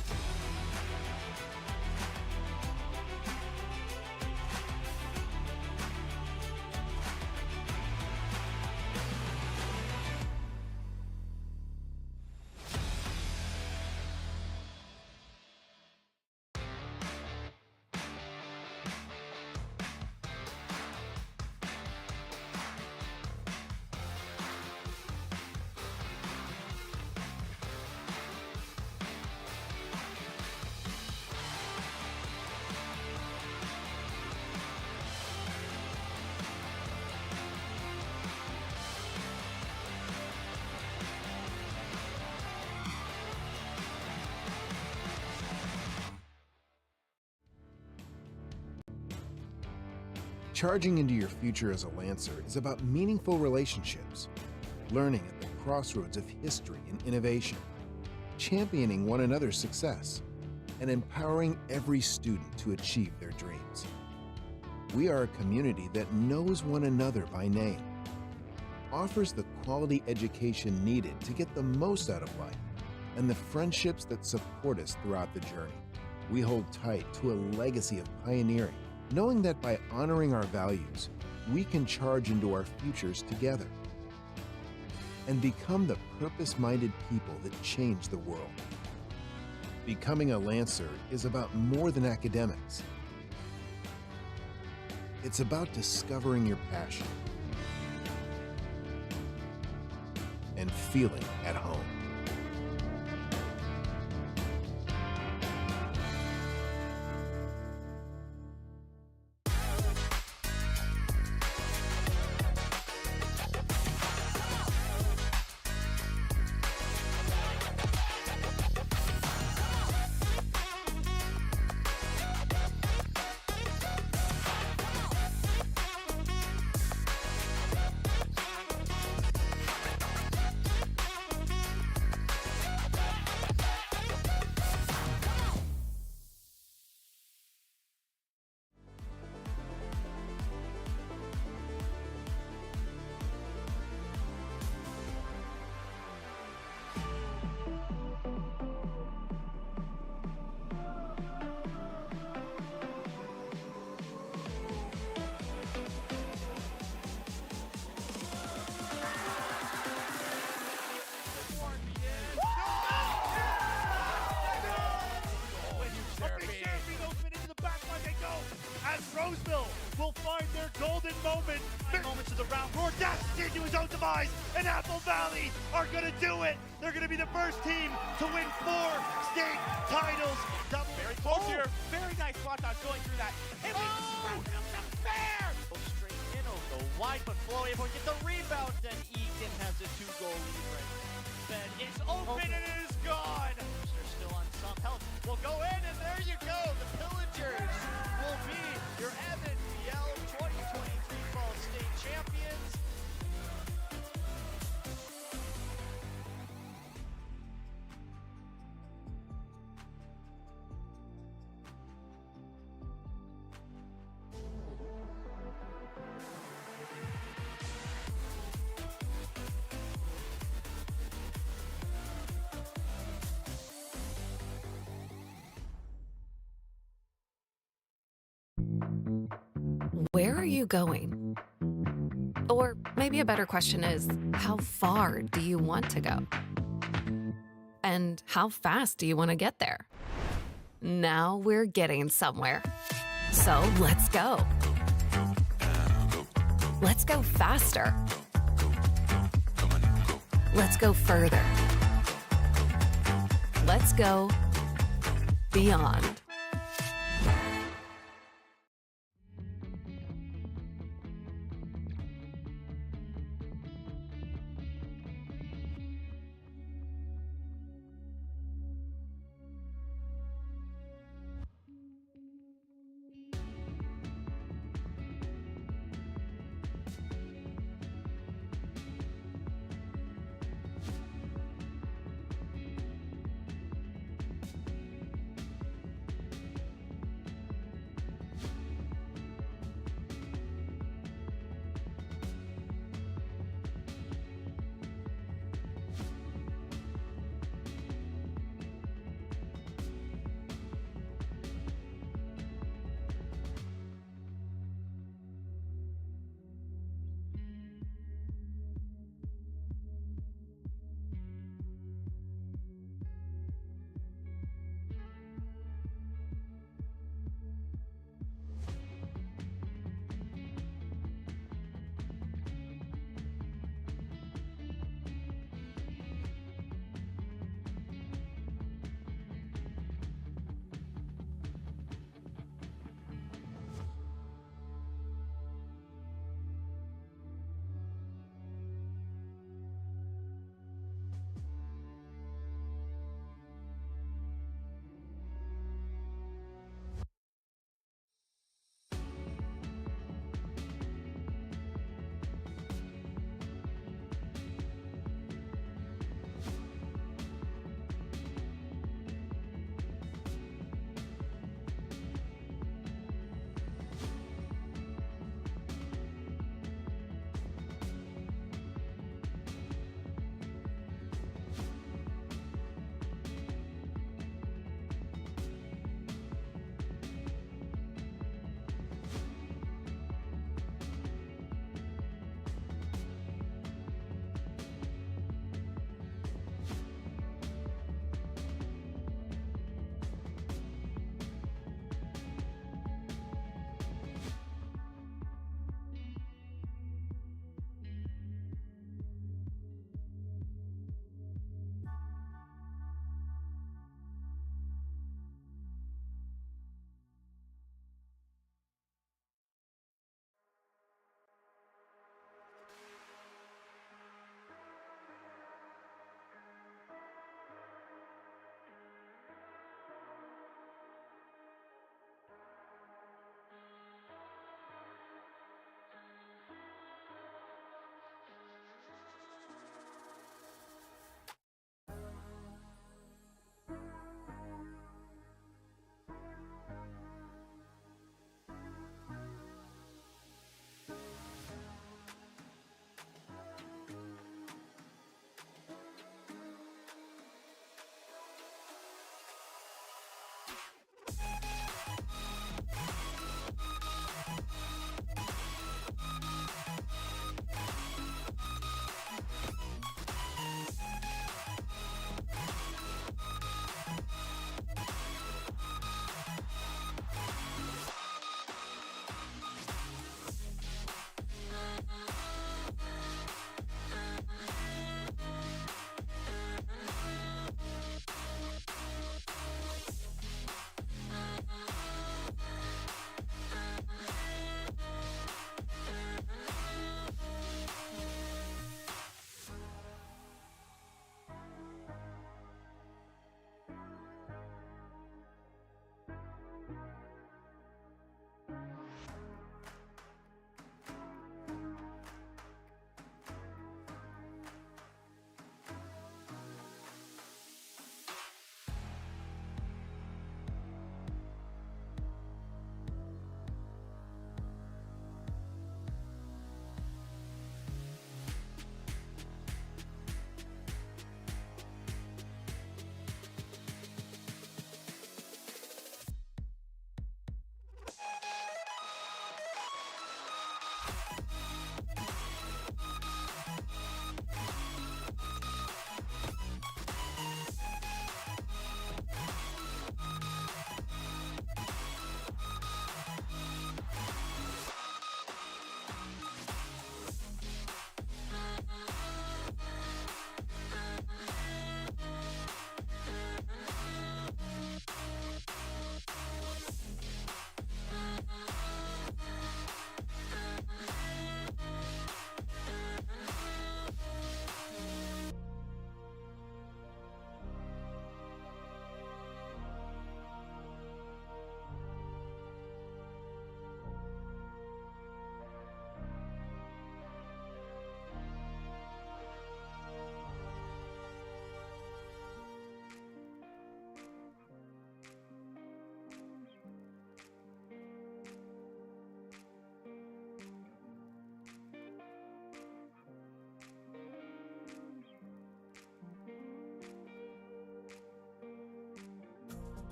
S7: Charging into your future as a Lancer is about meaningful relationships, learning at the crossroads of history and innovation, championing one another's success, and empowering every student to achieve their dreams. We are a community that knows one another by name, offers the quality education needed to get the most out of life, and the friendships that support us throughout the journey. We hold tight to a legacy of pioneering, knowing that by honoring our values, we can charge into our futures together and become the purpose-minded people that change the world. Becoming a Lancer is about more than academics. It's about discovering your passion and feeling at home.
S5: Roseville will find their golden moment. Moments of the round. Audacity into his own demise, and Apple Valley are going to do it. They're going to be the first team to win 4 state titles.
S4: Very close here. Very nice spot dodge going through that. And fair. Go straight in over the wide, but Flo able to get the rebound, and Egan has a 2-goal lead right. Then it's open and it is gone. They're still on some health. We'll go in, and there you go. The Pillagers will be your Evan Biel 2023 Fall State champions.
S10: Where are you going? Or maybe a better question is, how far do you want to go? And how fast do you want to get there? Now we're getting somewhere. So let's go. Let's go faster. Let's go further. Let's go beyond.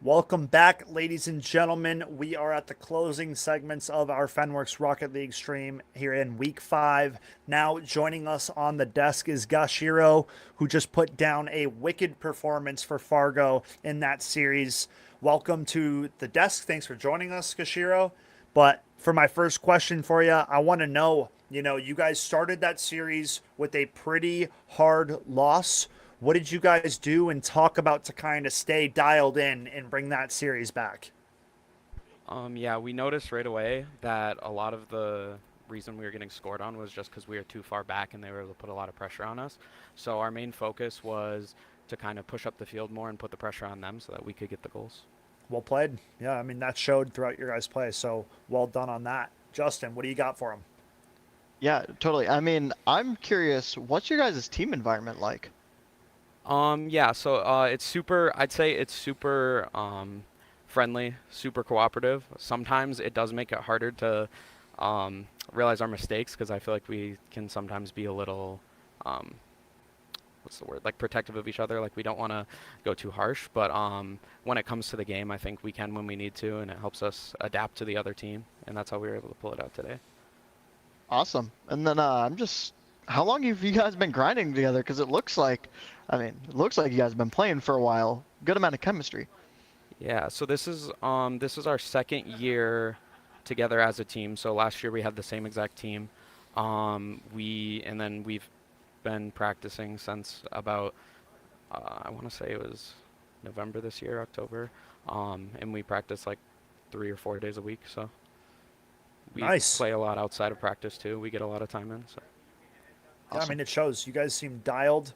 S8: Welcome back, ladies and gentlemen. We are at the closing segments of our Fenworks Rocket League stream here in week 5. Now joining us on the desk is Gashiro, who just put down a wicked performance for Fargo in that series. Welcome to the desk. Thanks for joining us, Gashiro. But for my first question for you, I want to know, you guys started that series with a pretty hard loss. What did you guys do and talk about to kind of stay dialed in and bring that series back?
S11: Yeah, we noticed right away that a lot of the reason we were getting scored on was just because we were too far back and they were able to put a lot of pressure on us. So our main focus was to kind of push up the field more and put the pressure on them so that we could get the goals.
S8: Well played. Yeah, I mean, that showed throughout your guys' play, so well done on that. Justin, what do you got for him?
S9: Yeah, totally. I mean, I'm curious, what's your guys' team environment like?
S11: Yeah, so I'd say it's super friendly, super cooperative. Sometimes it does make it harder to realize our mistakes because I feel like we can sometimes be a little, what's the word, like protective of each other. Like we don't want to go too harsh, but when it comes to the game, I think we can when we need to, and it helps us adapt to the other team, and that's how we were able to pull it out today.
S9: Awesome. And then how long have you guys been grinding together? Because it looks like you guys have been playing for a while. Good amount of chemistry.
S11: Yeah, so this is our second year together as a team. So last year we had the same exact team. We've been practicing since about I want to say it was November this year, October. And we practice like 3 or 4 days a week. So we
S8: Nice.
S11: play a lot outside of practice too. We get a lot of time in. So.
S8: Yeah, I mean, it shows. You guys seem dialed.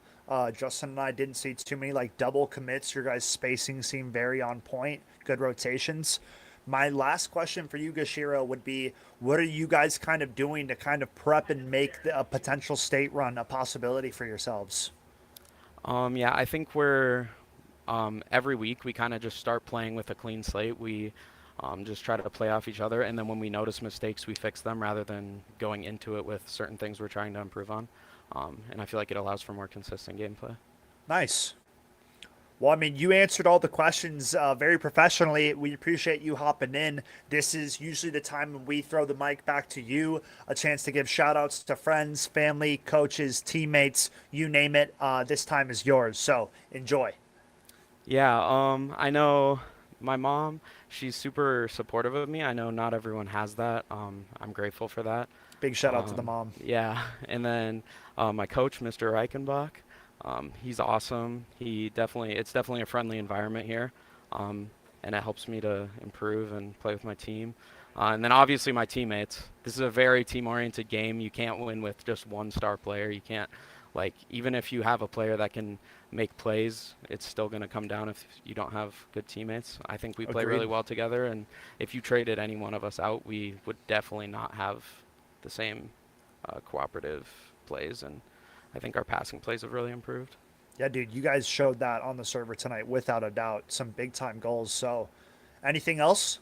S8: Justin and I didn't see too many like double commits. Your guys' spacing seemed very on point. Good rotations. My last question for you, Gashiro, would be, what are you guys kind of doing to kind of prep and make a potential state run a possibility for yourselves?
S11: Yeah, I think we're every week we kind of just start playing with a clean slate. We just try to play off each other, and then when we notice mistakes, we fix them rather than going into it with certain things we're trying to improve on. And I feel like it allows for more consistent gameplay.
S8: Nice. Well, I mean, you answered all the questions very professionally. We appreciate you hopping in. This is usually the time when we throw the mic back to you, a chance to give shout outs to friends, family, coaches, teammates, you name it. This time is yours. So enjoy.
S11: Yeah, I know my mom, she's super supportive of me. I know not everyone has that. I'm grateful for that.
S8: Big shout out to the mom.
S11: Yeah, and then my coach, Mr. Reichenbach, he's awesome. It's definitely a friendly environment here, and it helps me to improve and play with my team. And then obviously my teammates. This is a very team-oriented game. You can't win with just one star player. You can't, even if you have a player that can make plays, it's still going to come down if you don't have good teammates. I think we play really well together, and if you traded any one of us out, we would definitely not have the same cooperative plays, and I think our passing plays have really improved.
S8: Yeah, dude, you guys showed that on the server tonight without a doubt. Some big-time goals. So anything else?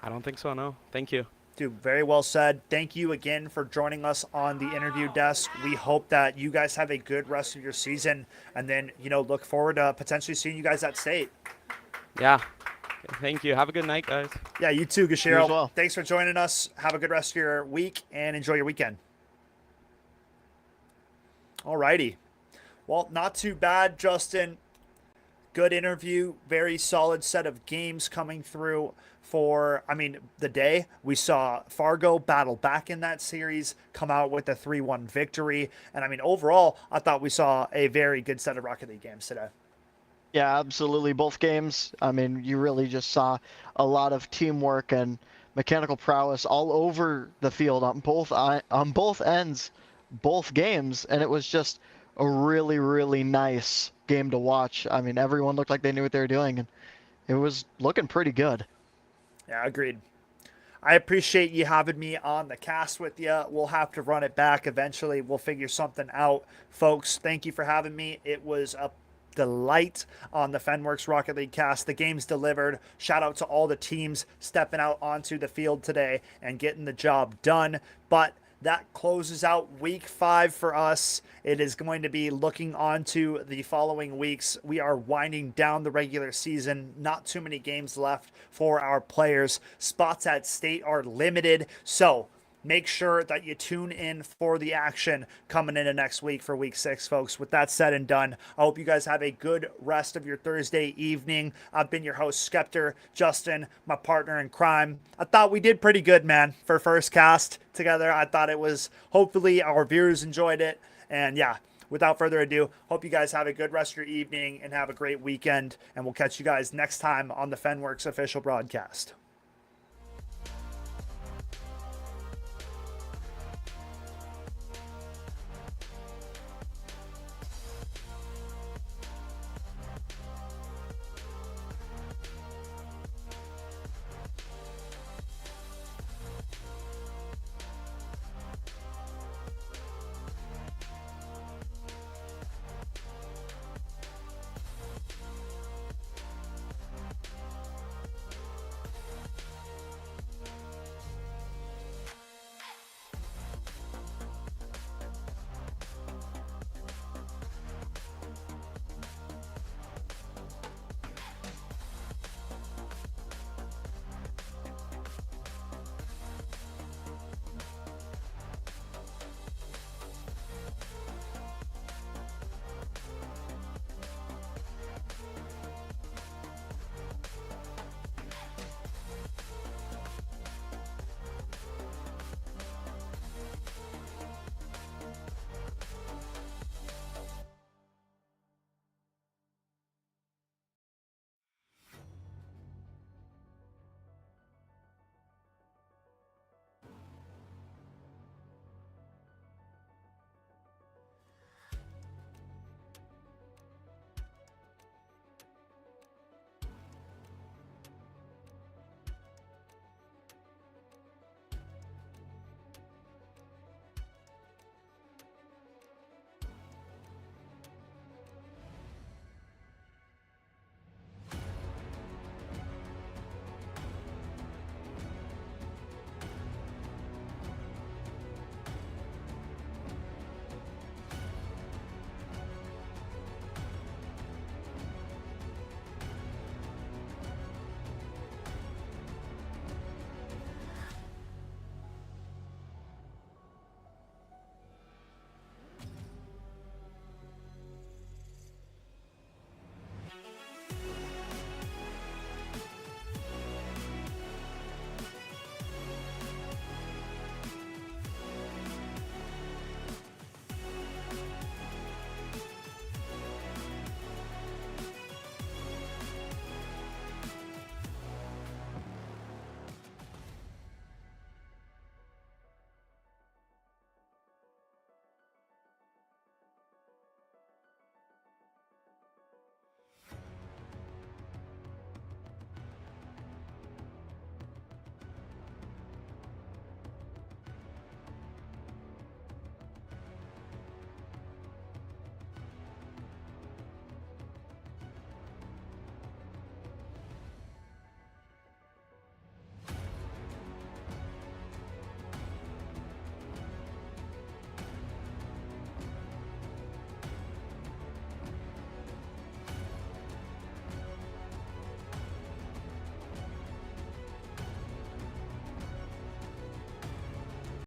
S11: I don't think so, no. Thank you.
S8: Dude, very well said. Thank you again for joining us on the interview desk. We hope that you guys have a good rest of your season, and then, look forward to potentially seeing you guys at state.
S11: Yeah. Thank you. Have a good night, guys.
S8: Yeah, you too, Gashiro.
S9: You as well.
S8: Thanks for joining us. Have a good rest of your week and enjoy your weekend. All righty. Well, not too bad, Justin. Good interview. Very solid set of games coming through for, the day. We saw Fargo battle back in that series, come out with a 3-1 victory. And, overall, I thought we saw a very good set of Rocket League games today.
S9: Yeah, absolutely. Both games, you really just saw a lot of teamwork and mechanical prowess all over the field on both ends, both games, and it was just a really, really nice game to watch. Everyone looked like they knew what they were doing, and it was looking pretty good.
S8: Yeah, agreed. I appreciate you having me on the cast with you. We'll have to run it back eventually. We'll figure something out. Folks, thank you for having me. It was a delight on the Fenworks Rocket League cast. The game's delivered. Shout out to all the teams stepping out onto the field today and getting the job done. But that closes out week 5 for us. It is going to be looking on to the following weeks. We are winding down the regular season. Not too many games left for our players. Spots at state are limited. So make sure that you tune in for the action coming into next week for week 6, folks. With that said and done, I hope you guys have a good rest of your Thursday evening. I've been your host, Skeptor. Justin, my partner in crime. I thought we did pretty good, man, for first cast together. I thought it was, hopefully our viewers enjoyed it. And yeah, without further ado, hope you guys have a good rest of your evening and have a great weekend. And we'll catch you guys next time on the Fenworks official broadcast.